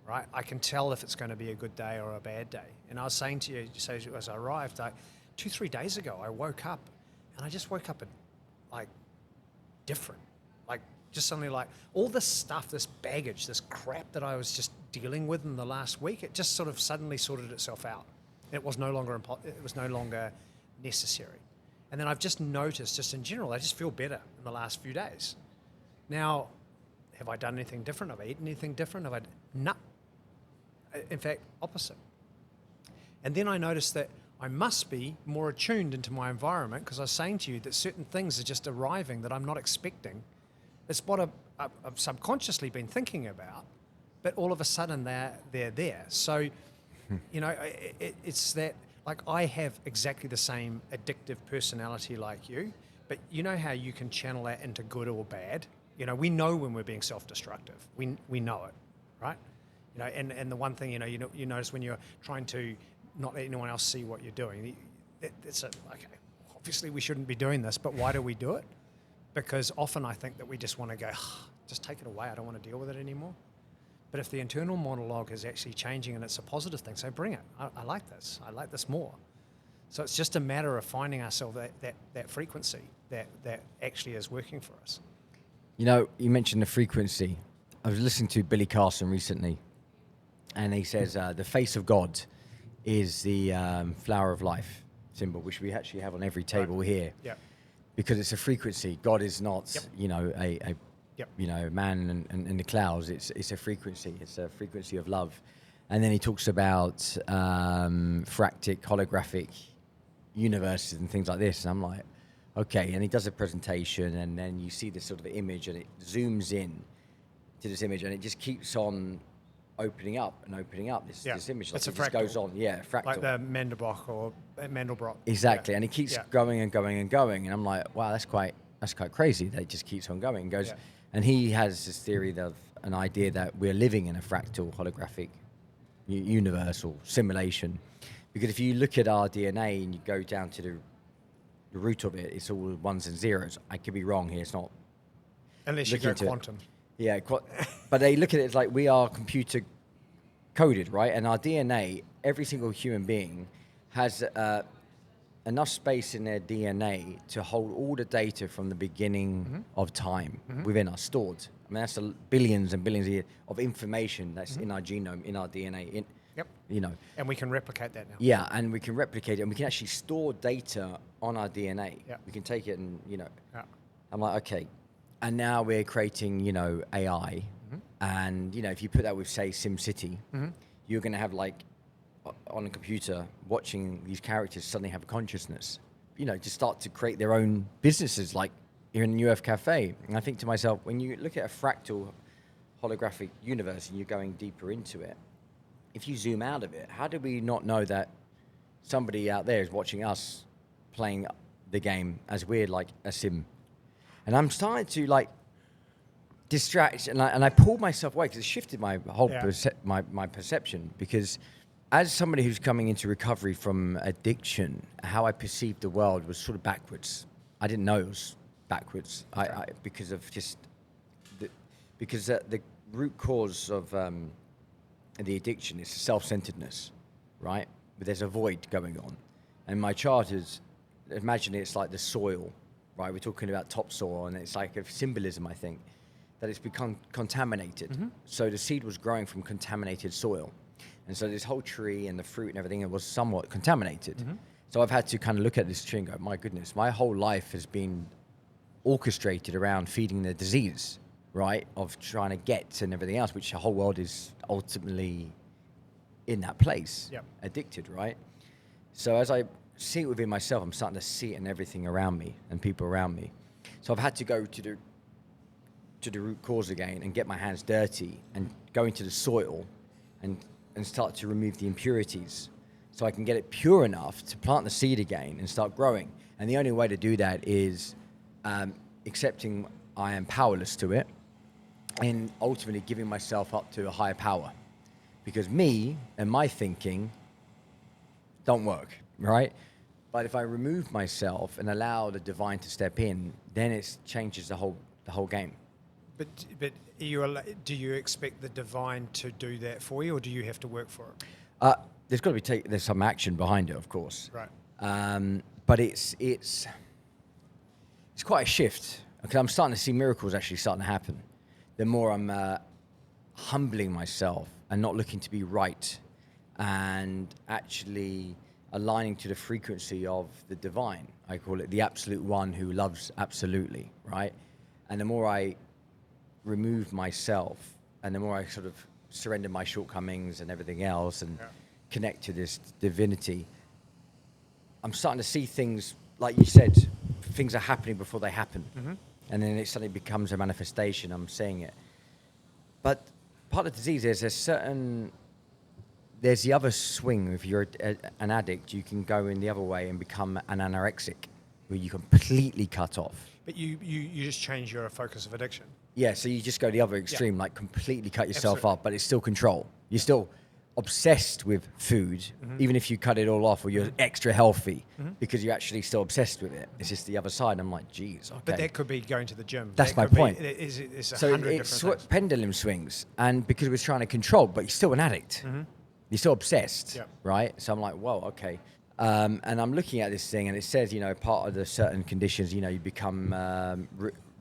right? I can tell if it's going to be a good day or a bad day. And I was saying to you, as I arrived, 2-3 days ago, I woke up, and I just woke up different. Just suddenly all this stuff, this baggage, this crap that I was just dealing with in the last week, it just sort of suddenly sorted itself out. It was no longer necessary. And then I've just noticed, just in general, I just feel better in the last few days. Now, have I done anything different? Have I eaten anything different? No. In fact, opposite. And then I noticed that I must be more attuned into my environment, because I was saying to you that certain things are just arriving that I'm not expecting. It's what I've subconsciously been thinking about, but all of a sudden they're there. So, it's that, I have exactly the same addictive personality like you, but you know how you can channel that into good or bad? We know when we're being self-destructive. We know it, right? And the one thing, you notice when you're trying to not let anyone else see what you're doing, obviously we shouldn't be doing this, but why do we do it? Because often I think that we just want to go, just take it away, I don't want to deal with it anymore. But if the internal monologue is actually changing and it's a positive thing, so bring it. I like this. I like this more. So it's just a matter of finding ourselves that frequency that actually is working for us. You mentioned the frequency. I was listening to Billy Carson recently, and he says the face of God is the flower of life symbol, which we actually have on every table here. Yeah. Because it's a frequency. God is not, a man in the clouds. It's a frequency. It's a frequency of love. And then he talks about fractic, holographic universes and things like this. And I'm like, okay. And he does a presentation, and then you see this sort of image, and it zooms in to this image, and it just keeps on opening up and opening up. This image, like It's a it just fractal. goes on. Yeah, fractal. Like the Mandelbrot or Mandelbrot. Exactly, and it keeps Yeah. going and going and going, and I'm like, wow, that's quite crazy that it just keeps on going and goes. Yeah. And he has this theory of an idea that we're living in a fractal holographic universe or simulation, because if you look at our DNA and you go down to the root of it, it's all ones and zeros. I could be wrong here. It's not. Unless you Looking go into it. quantum. Yeah, but they look at it as like we are computer coded, right? And our DNA, every single human being has enough space in their DNA to hold all the data from the beginning of time within us stored. I mean, that's billions and billions of information that's in our genome, in our DNA. Yep. You know. And we can replicate that now. Yeah, and we can replicate it, and we can actually store data on our DNA. Yeah. We can take it and, you know. Yeah. I'm like, okay. And now we're creating, you know, AI. And, you know, if you put that with, say, SimCity, you're going to have, like, on a computer, watching these characters suddenly have a consciousness. You know, just start to create their own businesses, like here in the UF Cafe. And I think to myself, when you look at a fractal holographic universe and you're going deeper into it, if you zoom out of it, how do we not know that somebody out there is watching us playing the game as we're like a sim? And I'm starting to like distract, and I pulled myself away because it shifted my whole my perception. Because as somebody who's coming into recovery from addiction, how I perceived the world was sort of backwards. I didn't know it was backwards. I because of just the root cause of the addiction is self-centeredness, right? But there's a void going on, and my chart is, imagine it's like the soil, right? We're talking about topsoil, and it's like a symbolism, I think, that it's become contaminated. So the seed was growing from contaminated soil, and so this whole tree and the fruit and everything, it was somewhat contaminated. So I've had to kind of look at this tree and go, my goodness, my whole life has been orchestrated around feeding the disease, right, of trying to get and everything else, which the whole world is ultimately in that place, addicted, right? So as I see it within myself, I'm starting to see it in everything around me and people around me. So I've had to go to the root cause again and get my hands dirty and go into the soil and start to remove the impurities so I can get it pure enough to plant the seed again and start growing. And the only way to do that is accepting I am powerless to it, and ultimately giving myself up to a higher power, because me and my thinking don't work, right? But if I remove myself and allow the divine to step in, then it changes the whole game. But do you expect the divine to do that for you, or do you have to work for it? There's got to be there's some action behind it, of course. Right. But it's quite a shift, because I'm starting to see miracles actually starting to happen. The more I'm humbling myself and not looking to be right, and actually aligning to the frequency of the divine. I call it the absolute one who loves absolutely, right? And the more I remove myself, and the more I sort of surrender my shortcomings and everything else and connect to this divinity, I'm starting to see things, like you said, things are happening before they happen. And then it suddenly becomes a manifestation. I'm seeing it. But part of the disease is there's the other swing. If you're an addict, you can go in the other way and become an anorexic, where you completely cut off. But you just change your focus of addiction. Yeah, so you just go the other extreme, like completely cut yourself Absolutely. up, but it's still control. You're still obsessed with food, even if you cut it all off or you're extra healthy, because you're actually still obsessed with it. It's just the other side. I'm like, geez, okay. But that could be going to the gym. That's That my could point. It's So 100 it's different things. pendulum swings, and because we're trying to control, but you're still an addict. You're still obsessed, right? So I'm like, whoa, okay. And I'm looking at this thing, and it says, you know, part of the certain conditions, you know, you become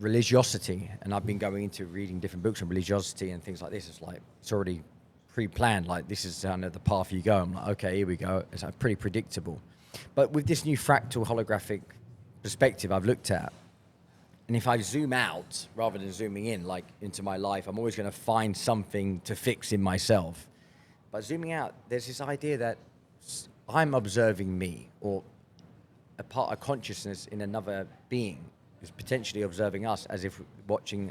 religiosity. And I've been going into reading different books on religiosity and things like this. It's like, it's already pre-planned, like this is kind of the path you go. I'm like, okay, here we go. It's like pretty predictable. But with this new fractal holographic perspective I've looked at, and if I zoom out rather than zooming in, like into my life, I'm always going to find something to fix in myself. But zooming out, there's this idea that I'm observing me, or a part of consciousness in another being is potentially observing us, as if watching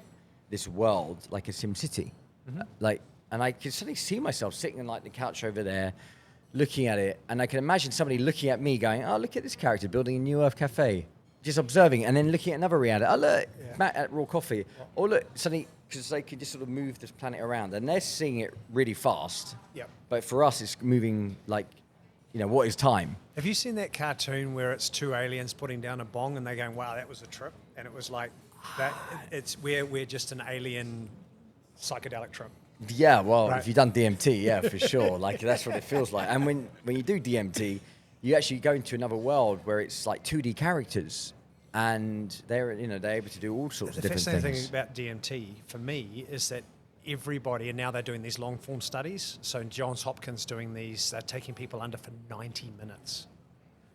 this world like a Sim City. Mm-hmm. And I can suddenly see myself sitting on like the couch over there, looking at it, and I can imagine somebody looking at me going, "Oh, look at this character building a New Earth cafe," just observing, and then looking at another reality. "Oh, look, Matt at Raw Coffee." Or look, suddenly, because they can just sort of move this planet around, and they're seeing it really fast. Yep. But for us, it's moving like, what is time? Have you seen that cartoon where it's two aliens putting down a bong and they're going, "Wow, that was a trip," and it was like that. It's we're just an alien psychedelic trip. Yeah, well, Right. if you've done DMT, yeah, for sure. Like, that's what it feels like. And when you do DMT, you actually go into another world where it's like 2D characters, and they're able to do all sorts of The different fascinating things. thing about DMT for me is that everybody, and now they're doing these long form studies. So Johns Hopkins doing these, they're taking people under for 90 minutes.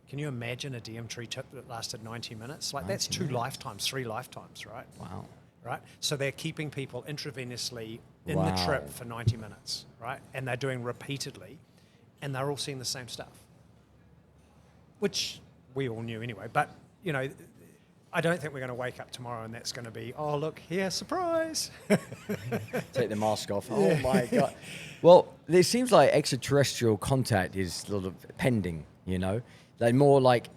Can you imagine a DMT trip that lasted 90 minutes? Like, that's 2 lifetimes, 3 lifetimes, right? Wow. Right? So they're keeping people intravenously in the Wow. trip for 90 minutes, right? And they're doing repeatedly, and they're all seeing the same stuff, which we all knew anyway. But, I don't think we're going to wake up tomorrow and that's going to be, "Oh, look, here, surprise." Take the mask off. Oh, my God. Well, it seems like extraterrestrial contact is sort of pending, Like,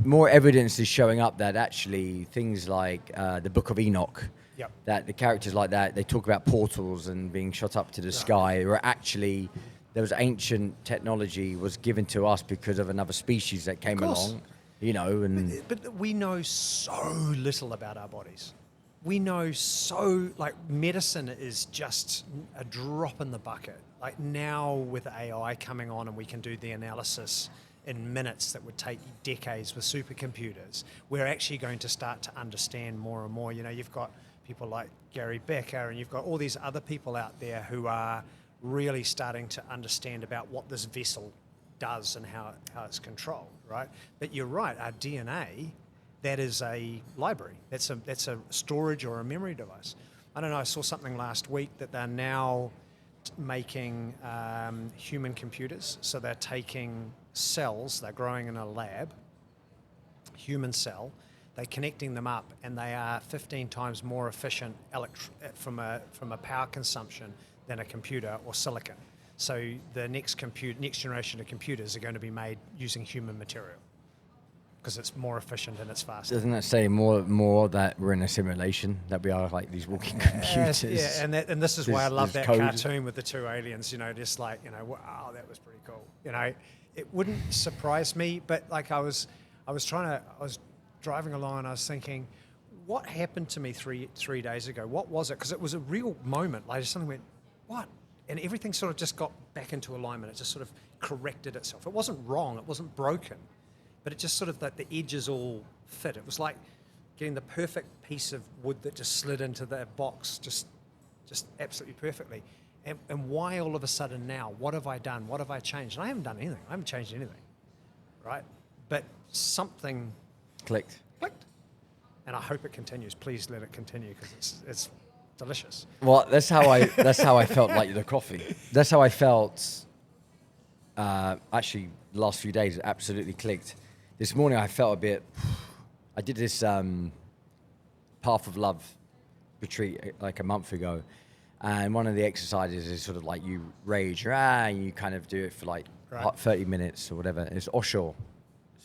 more evidence is showing up that actually things like the Book of Enoch, Yep. that the characters like that, they talk about portals and being shot up to the sky, or actually there was ancient technology was given to us because of another species that came course. along, and But we know so little about our bodies. We know so, like, medicine is just a drop in the bucket. Like, now with AI coming on and we can do the analysis in minutes that would take decades with supercomputers, we're actually going to start to understand more and more. You've got people like Gary Becker, and you've got all these other people out there who are really starting to understand about what this vessel does and how it's controlled, right? But you're right, our DNA, that is a library. That's a storage or a memory device. I don't know, I saw something last week that they're now making human computers. So they're taking cells, they're growing in a lab, human cell, they're connecting them up, and they are 15 times more efficient from a power consumption than a computer or silicon. So the next generation of computers are going to be made using human material because it's more efficient and it's faster. doesn't that say more that we're in a simulation, that we are like these walking computers? Yeah, and this is why I love that code. cartoon with the 2 aliens. Just like, wow, that was pretty cool. It wouldn't surprise me, but like I was driving along and I was thinking, what happened to me three days ago? What was it? Because it was a real moment. I just suddenly went, what? And everything sort of just got back into alignment. It just sort of corrected itself. It wasn't wrong. It wasn't broken. But it just sort of, like, the edges all fit. It was like getting the perfect piece of wood that just slid into the box just absolutely perfectly. And why all of a sudden now? What have I done? What have I changed? And I haven't done anything. I haven't changed anything, right? But something Clicked. and I hope it continues. Please let it continue, because it's delicious. Well, that's how I felt like the coffee. That's how I felt. Actually, the last few days, it absolutely clicked. This morning, I felt a bit. I did this Path of Love retreat like a month ago, and one of the exercises is sort of like you rage, and you kind of do it for like 30 minutes or whatever. It's Osho,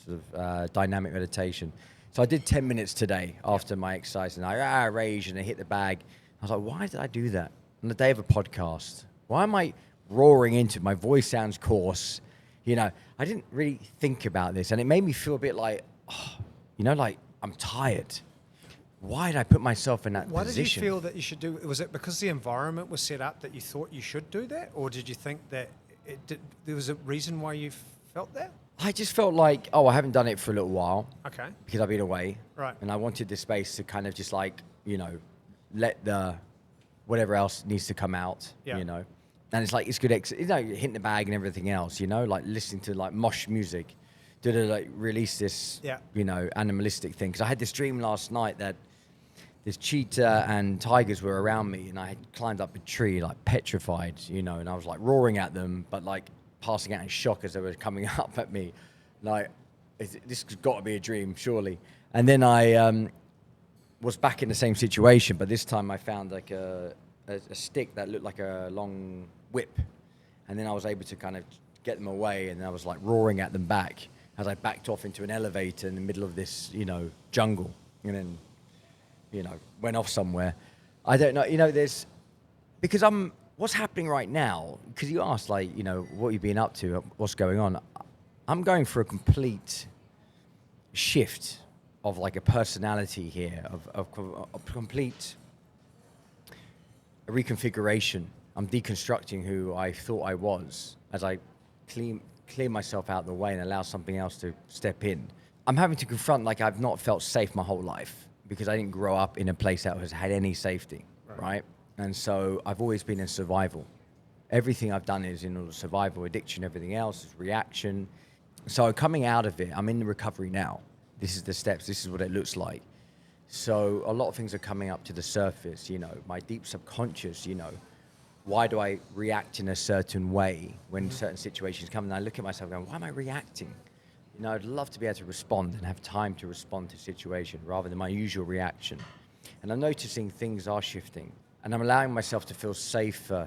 sort of dynamic meditation. So I did 10 minutes today after my exercise, and I raged and I hit the bag. I was like, why did I do that on the day of a podcast? Why am I roaring into it? My voice sounds coarse. I didn't really think about this, and it made me feel a bit like, like I'm tired. Why did I put myself in that position? Why did you feel that you should do? Was it because the environment was set up that you thought you should do that, or did you think that there was a reason why you felt that? I just felt like, I haven't done it for a little while. Okay. Because I've been away. Right. And I wanted this space to kind of just like, let the whatever else needs to come out, And it's like, it's good, hitting the bag and everything else, like listening to like mosh music to like release this, animalistic thing. Because I had this dream last night that this cheetah and tigers were around me, and I had climbed up a tree, like petrified, and I was like roaring at them, but like passing out in shock as they were coming up at me. Like, this has got to be a dream, surely. And then I was back in the same situation, but this time I found like a stick that looked like a long whip, and then I was able to kind of get them away, and I was like roaring at them back as I backed off into an elevator in the middle of this, jungle, and then, went off somewhere. I don't know, because what's happening right now, because you asked, like, what you've been up to, what's going on. I'm going for a complete shift of like a personality here, of complete reconfiguration. I'm deconstructing who I thought I was as I clear myself out of the way and allow something else to step in. I'm having to confront, like, I've not felt safe my whole life because I didn't grow up in a place that has had any safety, right? And so I've always been in survival. Everything I've done is in survival, addiction, everything else is reaction. So coming out of it, I'm in the recovery now. This is the steps, this is what it looks like. So a lot of things are coming up to the surface, my deep subconscious, why do I react in a certain way when certain situations come? And I look at myself going, why am I reacting? I'd love to be able to respond and have time to respond to a situation rather than my usual reaction. And I'm noticing things are shifting, and I'm allowing myself to feel safer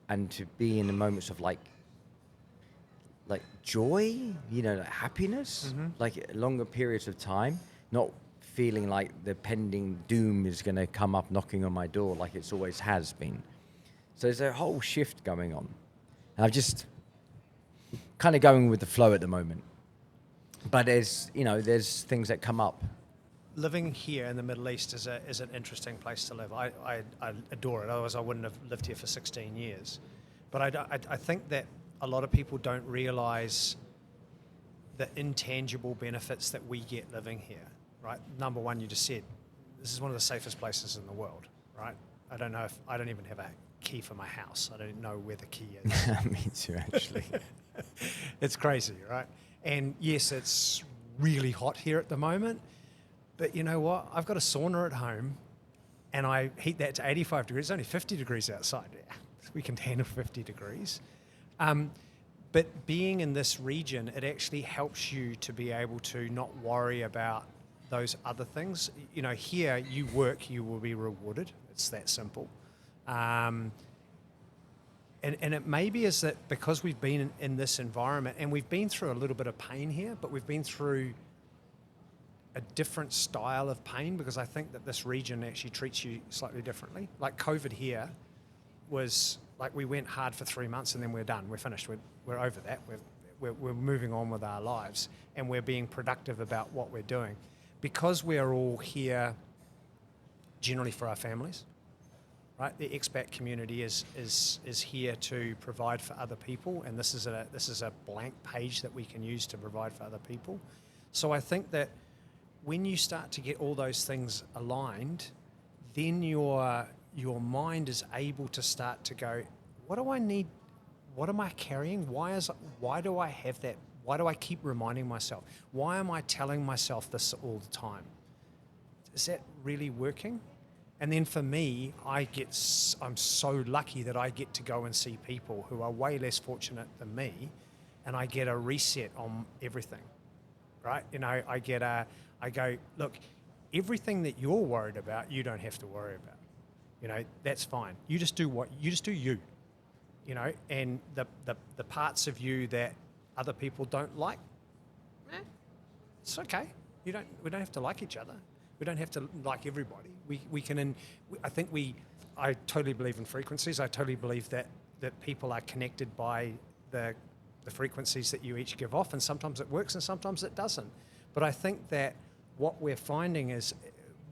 and to be in the moments of like joy, like happiness, like longer periods of time, not feeling like the pending doom is going to come up knocking on my door like it's always has been. So there's a whole shift going on, and I'm just kind of going with the flow at the moment. But there's things that come up. Living here in the Middle East is an interesting place to live. I adore it. Otherwise, I wouldn't have lived here for 16 years. But I think that a lot of people don't realize the intangible benefits that we get living here, right? Number one, you just said, this is one of the safest places in the world, right? I don't even have a key for my house. I don't know where the key is. Me too, actually. It's crazy, right? And yes, it's really hot here at the moment, but you know what? I've got a sauna at home, and I heat that to 85 degrees. It's only 50 degrees outside. Yeah, we can handle 50 degrees. But being in this region, it actually helps you to be able to not worry about those other things. Here you work, you will be rewarded. It's that simple. And it maybe is that because we've been in this environment, and we've been through a little bit of pain here, but we've been through a different style of pain, because I think that this region actually treats you slightly differently. Like COVID here was like, we went hard for 3 months and then we're done. We're finished. We're over that. We're moving on with our lives, and we're being productive about what we're doing. Because we're all here generally for our families, right? The expat community is here to provide for other people, and this is a blank page that we can use to provide for other people. So I think that when you start to get all those things aligned, then your mind is able to start to go, what do I need? What am I carrying? Why do I have that? Why do I keep reminding myself? Why am I telling myself this all the time? Is that really working? And then for me, I'm so lucky that I get to go and see people who are way less fortunate than me, and I get a reset on everything, right? I go, look, everything that you're worried about, you don't have to worry about. That's fine. You just do you, and the parts of you that other people don't like, it's okay. We don't have to like each other. We don't have to like everybody. We can, I totally believe in frequencies. I totally believe that people are connected by the frequencies that you each give off, and sometimes it works and sometimes it doesn't. But I think that what we're finding is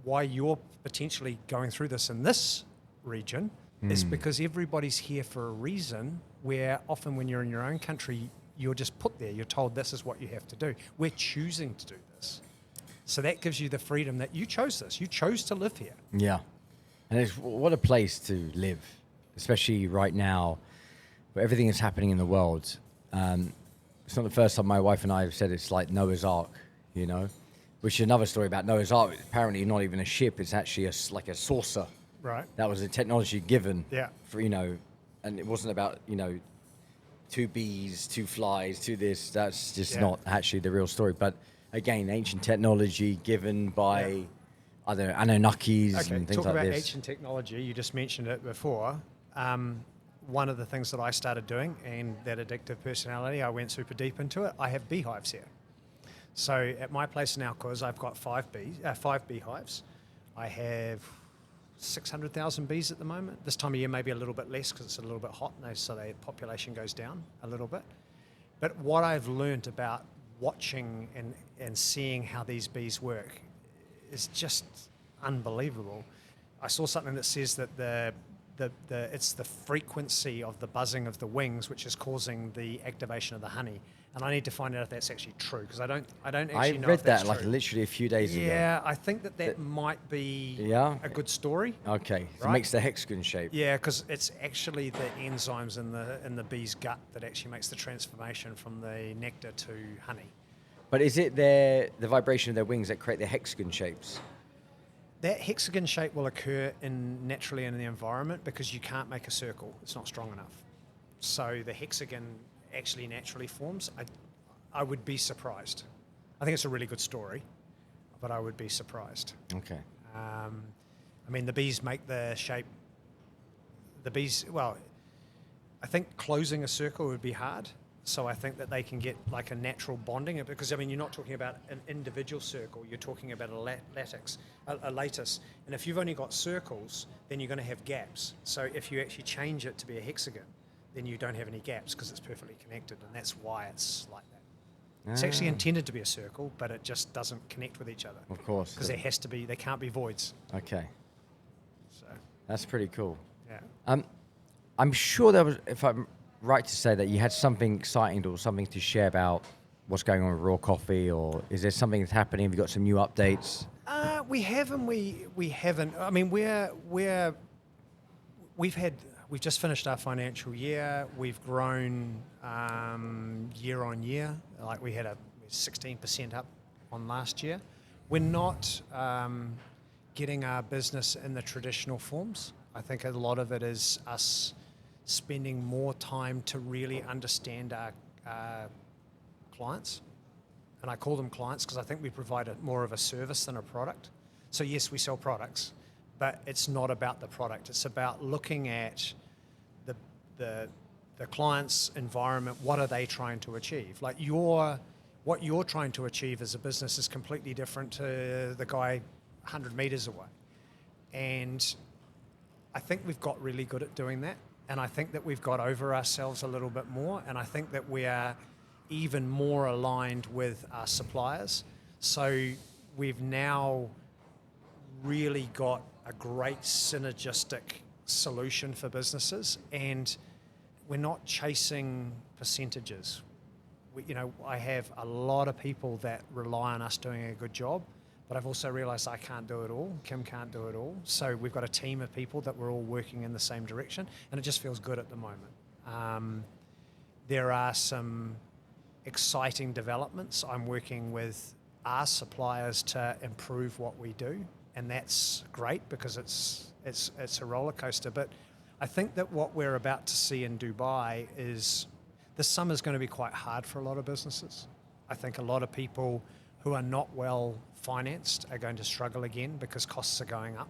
why you're potentially going through this in this region is because everybody's here for a reason, where often when you're in your own country, you're just put there. You're told this is what you have to do. We're choosing to do this. So that gives you the freedom that you chose this. You chose to live here. Yeah. And what a place to live, especially right now, where everything is happening in the world. It's not the first time my wife and I have said it's like Noah's Ark, which is another story about Noah's Ark. Apparently not even a ship. It's actually like a saucer. Right. That was a technology given. Yeah. For, and it wasn't about, 2 bees, 2 flies, 2 this. That's just not actually the real story. But again, ancient technology given by I don't know, Anunnakis Okay, and things talk like about this. ancient technology. You just mentioned it before. One of the things that I started doing, and that addictive personality, I went super deep into it. I have beehives here. So at my place in Alcoz, I've got five beehives. I have 600,000 bees at the moment. This time of year, maybe a little bit less because it's a little bit hot, so the population goes down a little bit. But what I've learned about watching and seeing how these bees work is just unbelievable. I saw something that says that it's the frequency of the buzzing of the wings which is causing the activation of the honey. And I need to find out if that's actually true, because I don't actually know read if that's that like true. literally a few days ago. Yeah, I think that might be a good story. Okay, so Right? it makes the hexagon shape. Yeah, because it's actually the enzymes in the bee's gut that actually makes the transformation from the nectar to honey. But is it the vibration of their wings that create the hexagon shapes? That hexagon shape will occur naturally in the environment because you can't make a circle. It's not strong enough. So the hexagon actually naturally forms. I would be surprised. I think it's a really good story, but I would be surprised. Okay. I mean, the bees make the shape. Well, I think closing a circle would be hard. So I think that they can get like a natural bonding, because I mean, you're not talking about an individual circle, you're talking about a lattice. And if you've only got circles, then you're going to have gaps. So if you actually change it to be a hexagon, then you don't have any gaps because it's perfectly connected, and that's why it's like that. It's actually intended to be a circle, but it just doesn't connect with each other. Of course. Because they can't be voids. Okay. So That's pretty cool. yeah. I'm sure there was, if I'm right to say, that you had something exciting or something to share about what's going on with raw coffee, or is there something that's happening? Have you got some new updates? We have and we haven't. I mean, we've just finished our financial year. We've grown year on year. Like we had a 16% up on last year. We're not getting our business in the traditional forms. I think a lot of it is us spending more time to really understand our clients. And I call them clients because I think we provide more of a service than a product. So yes, we sell products, but it's not about the product. It's about looking at the client's environment. What are they trying to achieve? Like what you're trying to achieve as a business is completely different to the guy 100 meters away. And I think we've got really good at doing that. And I think that we've got over ourselves a little bit more. And I think that we are even more aligned with our suppliers. So we've now really got a great synergistic solution for businesses, and we're not chasing percentages. I have a lot of people that rely on us doing a good job, but I've also realized I can't do it all. Kim can't do it all. So we've got a team of people that we're all working in the same direction, and it just feels good at the moment. There are some exciting developments. I'm working with our suppliers to improve what we do, and that's great because it's a roller coaster. But I think that what we're about to see in Dubai is this summer's going to be quite hard for a lot of businesses. I think a lot of people who are not well financed are going to struggle again because costs are going up.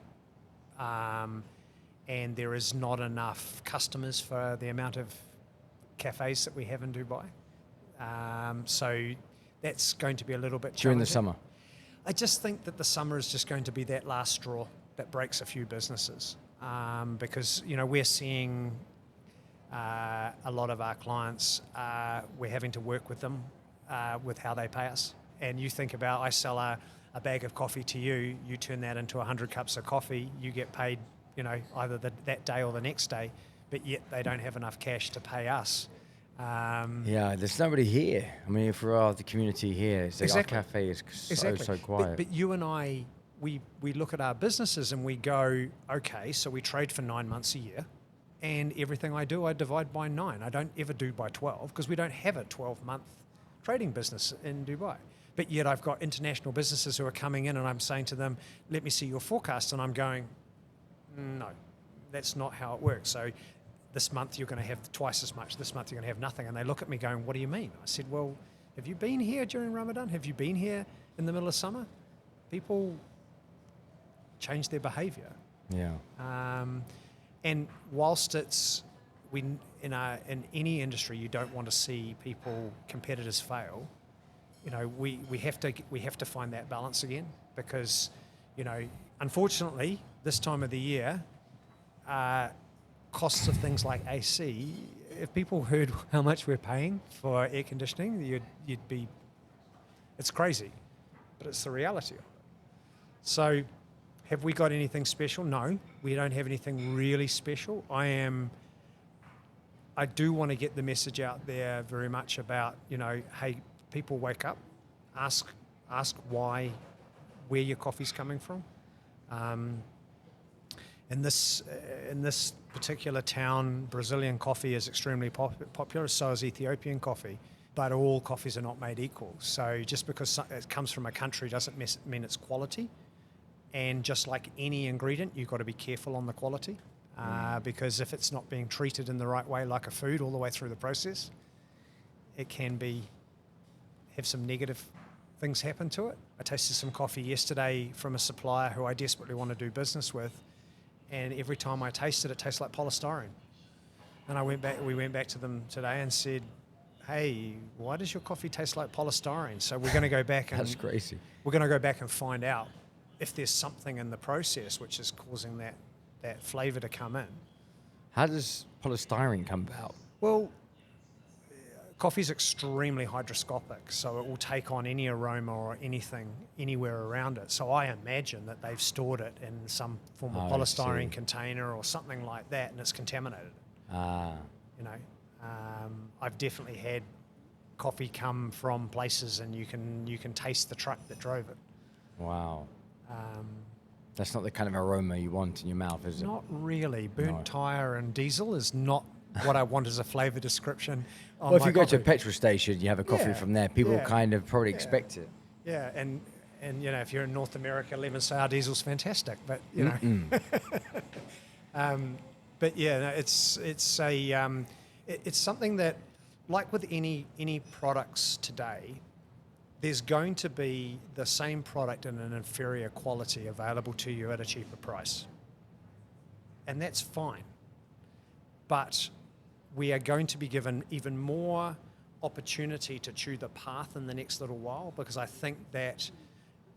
And there is not enough customers for the amount of cafes that we have in Dubai. So that's going to be a little bit challenging. During the summer? I just think that the summer is just going to be that last straw that breaks a few businesses. Because, we're seeing a lot of our clients, we're having to work with them with how they pay us. And you think about, I sell a bag of coffee to you, you turn that into 100 cups of coffee, you get paid, either that day or the next day, but yet they don't have enough cash to pay us. Yeah, there's nobody here. I mean, for the community here, it's Exactly. Our cafe is so quiet. But you and I, we look at our businesses and we go, okay, so we trade for 9 months a year, and everything I do, I divide by 9. I don't ever do by 12 because we don't have a 12-month trading business in Dubai. But yet I've got international businesses who are coming in and I'm saying to them, let me see your forecast. And I'm going, no, that's not how it works. So this month you're going to have twice as much. This month you're going to have nothing. And they look at me going, what do you mean? I said, well, have you been here during Ramadan? Have you been here in the middle of summer? People change their behaviour. Yeah. And whilst it's in any industry, you don't want to see competitors fail. You know, we have to find that balance again, because, you know, unfortunately, this time of the year, costs of things like AC. If people heard how much we're paying for air conditioning, you'd be. It's crazy, but it's the reality of it. So, have we got anything special? No, we don't have anything really special. I do want to get the message out there very much about, you know, hey, people, wake up, ask where your coffee's coming from. In this particular town, Brazilian coffee is extremely popular, so is Ethiopian coffee, but all coffees are not made equal. So just because it comes from a country doesn't mean it's quality. And just like any ingredient, you've got to be careful on the quality, because if it's not being treated in the right way, like a food, all the way through the process, it can have some negative things happen to it. I tasted some coffee yesterday from a supplier who I desperately want to do business with, and every time I tasted it, tastes like polystyrene. And we went back to them today and said, hey, why does your coffee taste like polystyrene? So we're going to go back and... That's crazy. We're going to go back and find out if there's something in the process which is causing that flavour to come in. How does polystyrene come about? Well, coffee is extremely hygroscopic, so it will take on any aroma or anything anywhere around it. So I imagine that they've stored it in some form of polystyrene container or something like that, and it's contaminated. You know, I've definitely had coffee come from places, and you can taste the truck that drove it. Wow. That's not the kind of aroma you want in your mouth, is it? Not really. Burnt tyre and diesel is not what I want as a flavour description. Well, if you go to a petrol station, you have a coffee from there, people kind of probably expect it. Yeah, and you know, if you're in North America, lemon sour diesel's fantastic, but you know. But yeah, no, it's something that, like with any products today, there's going to be the same product in an inferior quality available to you at a cheaper price. And that's fine. But we are going to be given even more opportunity to chew the path in the next little while, because I think that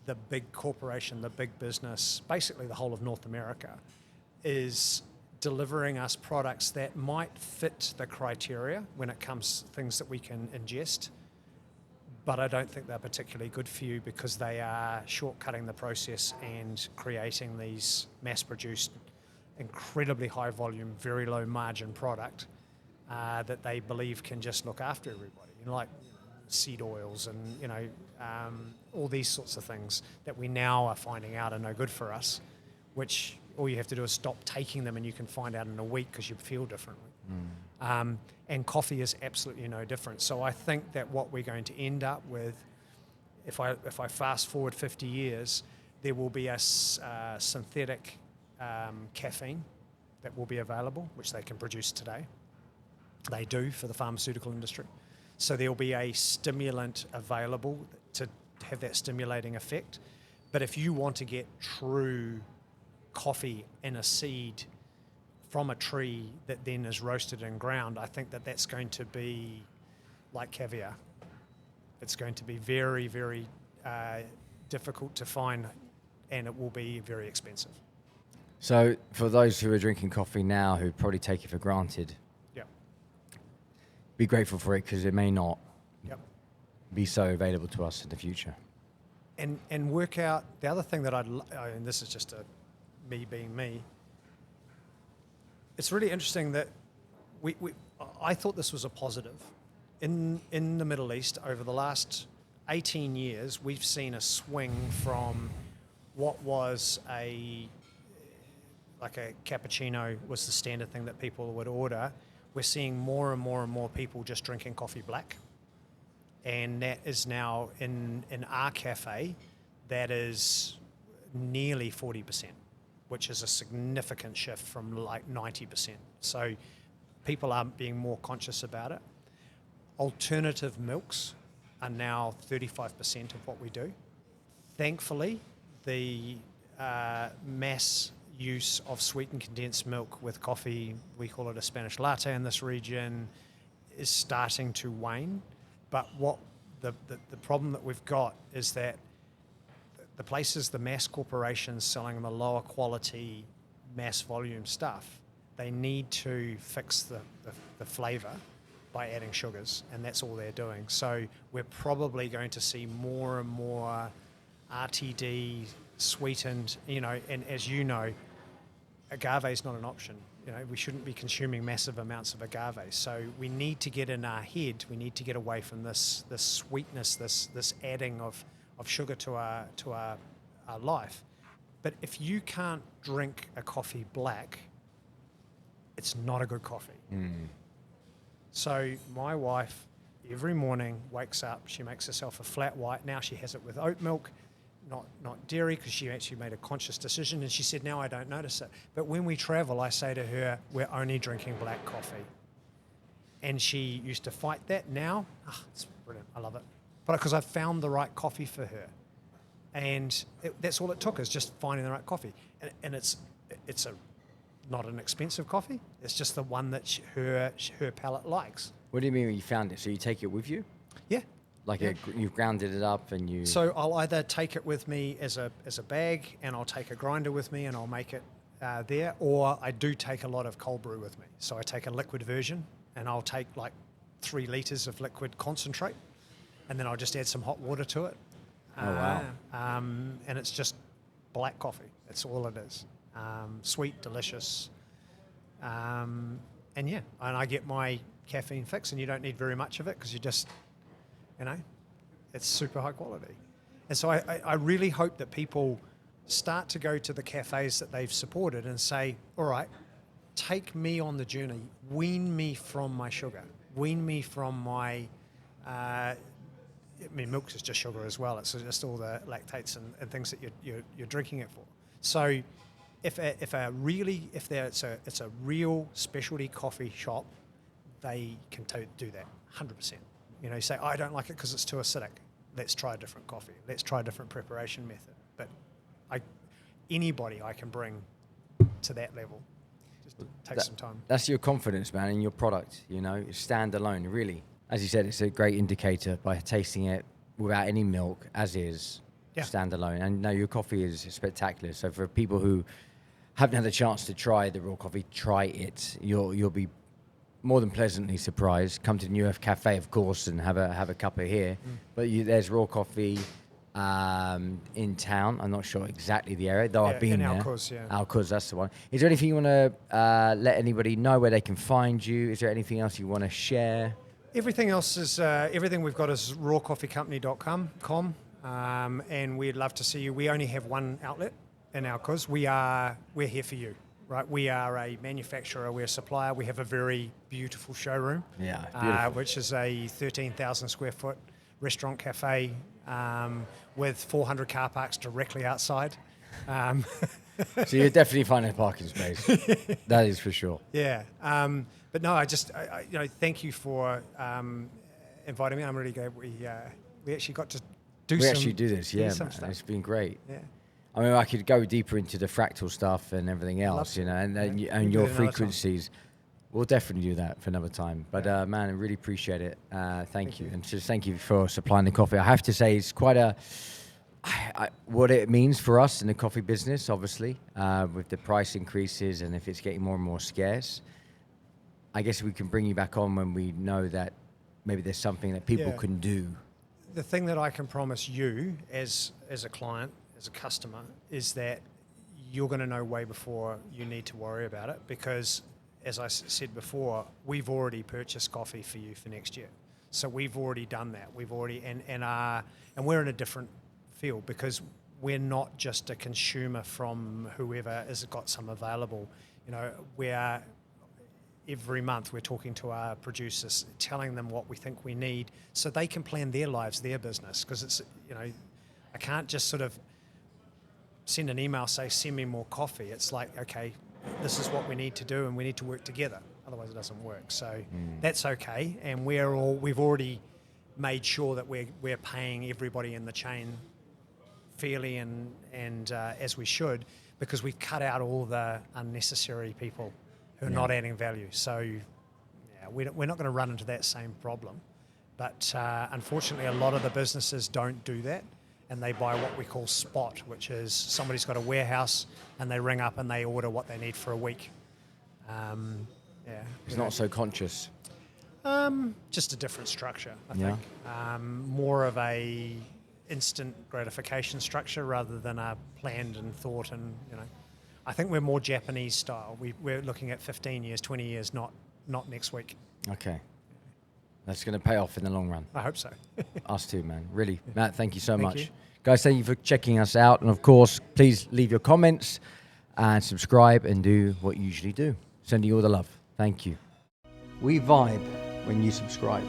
the big corporation, the big business, basically the whole of North America, is delivering us products that might fit the criteria when it comes to things that we can ingest, but I don't think they're particularly good for you, because they are shortcutting the process and creating these mass-produced, incredibly high volume, very low margin product that they believe can just look after everybody. You know, like seed oils and, you know, all these sorts of things that we now are finding out are no good for us, which all you have to do is stop taking them and you can find out in a week because you feel differently. And coffee is absolutely no different. So I think that what we're going to end up with, if I fast forward 50 years, there will be a synthetic caffeine that will be available, which they can produce today. They do for the pharmaceutical industry. So there will be a stimulant available to have that stimulating effect. But if you want to get true coffee in a seed from a tree that then is roasted and ground, I think that that's going to be like caviar. It's going to be very, very difficult to find, and it will be very expensive. So for those who are drinking coffee now who probably take it for granted, be grateful for it, because it may not be so available to us in the future. And work out, the other thing that and this is just me being me, it's really interesting that I thought this was a positive. In the Middle East, over the last 18 years, we've seen a swing from what was like a cappuccino was the standard thing that people would order. We're seeing more and more and more people just drinking coffee black. And that is now in our cafe, that is nearly 40%, which is a significant shift from like 90%. So people are being more conscious about it. Alternative milks are now 35% of what we do. Thankfully, the mass use of sweetened condensed milk with coffee, we call it a Spanish latte in this region, is starting to wane. But what the problem that we've got is that the places, the mass corporations selling the lower quality, mass volume stuff, they need to fix the flavour by adding sugars, and that's all they're doing. So we're probably going to see more and more RTD sweetened, and as you know, agave is not an option. We shouldn't be consuming massive amounts of agave. So we need to get in our head, we need to get away from this sweetness, this adding of sugar to our life. But if you can't drink a coffee black, it's not a good coffee. So my wife every morning wakes up, she makes herself a flat white. Now she has it with oat milk, not dairy, because she actually made a conscious decision, and she said, now I don't notice it. But when we travel, I say to her, we're only drinking black coffee. And she used to fight that. Now, it's brilliant, I love it. But because I've found the right coffee for her. And that's all it took, is just finding the right coffee. And it's not an expensive coffee. It's just the one that her palate likes. What do you mean when you found it? So you take it with you? Yeah. You've grounded it up and you... So I'll either take it with me as a bag, and I'll take a grinder with me and I'll make it there, or I do take a lot of cold brew with me. So I take a liquid version, and I'll take 3 litres of liquid concentrate, and then I'll just add some hot water to it. Oh, wow. And it's just black coffee. That's all it is. Sweet, delicious. And I get my caffeine fix, and you don't need very much of it, because you just... it's super high quality. And so I really hope that people start to go to the cafes that they've supported and say, all right, take me on the journey, wean me from my sugar, wean me from my, milk is just sugar as well. It's just all the lactates and things that you're drinking it for. So it's a real specialty coffee shop, they can do that 100%. You say, I don't like it because it's too acidic. Let's try a different coffee. Let's try a different preparation method. But anybody I can bring to that level. Just take some time. That's your confidence, man, in your product. Stand alone, really. As you said, it's a great indicator by tasting it without any milk, as is, stand alone. And no, your coffee is spectacular. So for people who haven't had a chance to try the raw coffee, try it. You'll be more than pleasantly surprised. Come to the New Earth Cafe, of course, and have a cuppa here. But there's raw coffee in town. I'm not sure exactly the area, though I've been there. Alcuz, that's the one. Is there anything you want to let anybody know where they can find you? Is there anything else you want to share? Everything else is everything we've got is rawcoffeecompany.com, and we'd love to see you. We only have one outlet in Alcuz. We're here for you. Right, we are a manufacturer, we're a supplier. We have a very beautiful showroom, which is a 13,000 square foot restaurant cafe with 400 car parks directly outside. So you're definitely finding a parking space. That is for sure. Yeah, but no, I thank you for inviting me. I'm really glad we actually got to do this. Yeah, man. It's been great. Yeah. I mean, I could go deeper into the fractal stuff and everything else, and your frequencies. We'll definitely do that for another time. But man, I really appreciate it. Thank you, and just thank you for supplying the coffee. I have to say, it's quite what it means for us in the coffee business, obviously, with the price increases and if it's getting more and more scarce. I guess we can bring you back on when we know that maybe there's something that people can do. The thing that I can promise you as a client, as a customer, is that you're going to know way before you need to worry about it, because as I said before, we've already purchased coffee for you for next year. So we've already done that. We've already and we're in a different field, because we're not just a consumer from whoever has got some available. Every month we're talking to our producers, telling them what we think we need so they can plan their lives, their business. Because it's, I can't just sort of send an email, say, send me more coffee. It's like, okay, this is what we need to do and we need to work together. Otherwise it doesn't work. So that's okay. And we've already made sure that we're paying everybody in the chain fairly and as we should, because we've cut out all the unnecessary people who are not adding value. So yeah, we're not going to run into that same problem. But unfortunately, a lot of the businesses don't do that, and they buy what we call spot, which is somebody's got a warehouse and they ring up and they order what they need for a week. It's not so conscious. Just a different structure, I think. More of a instant gratification structure rather than a planned and thought. And I think we're more Japanese style. We're looking at 15 years, 20 years, not next week. Okay. That's going to pay off in the long run. I hope so. Us too, man. Really. Matt, thank you so Thank much. you. Guys, thank you for checking us out. And of course, please leave your comments and subscribe and do what you usually do. Sending you all the love. Thank you. We vibe when you subscribe.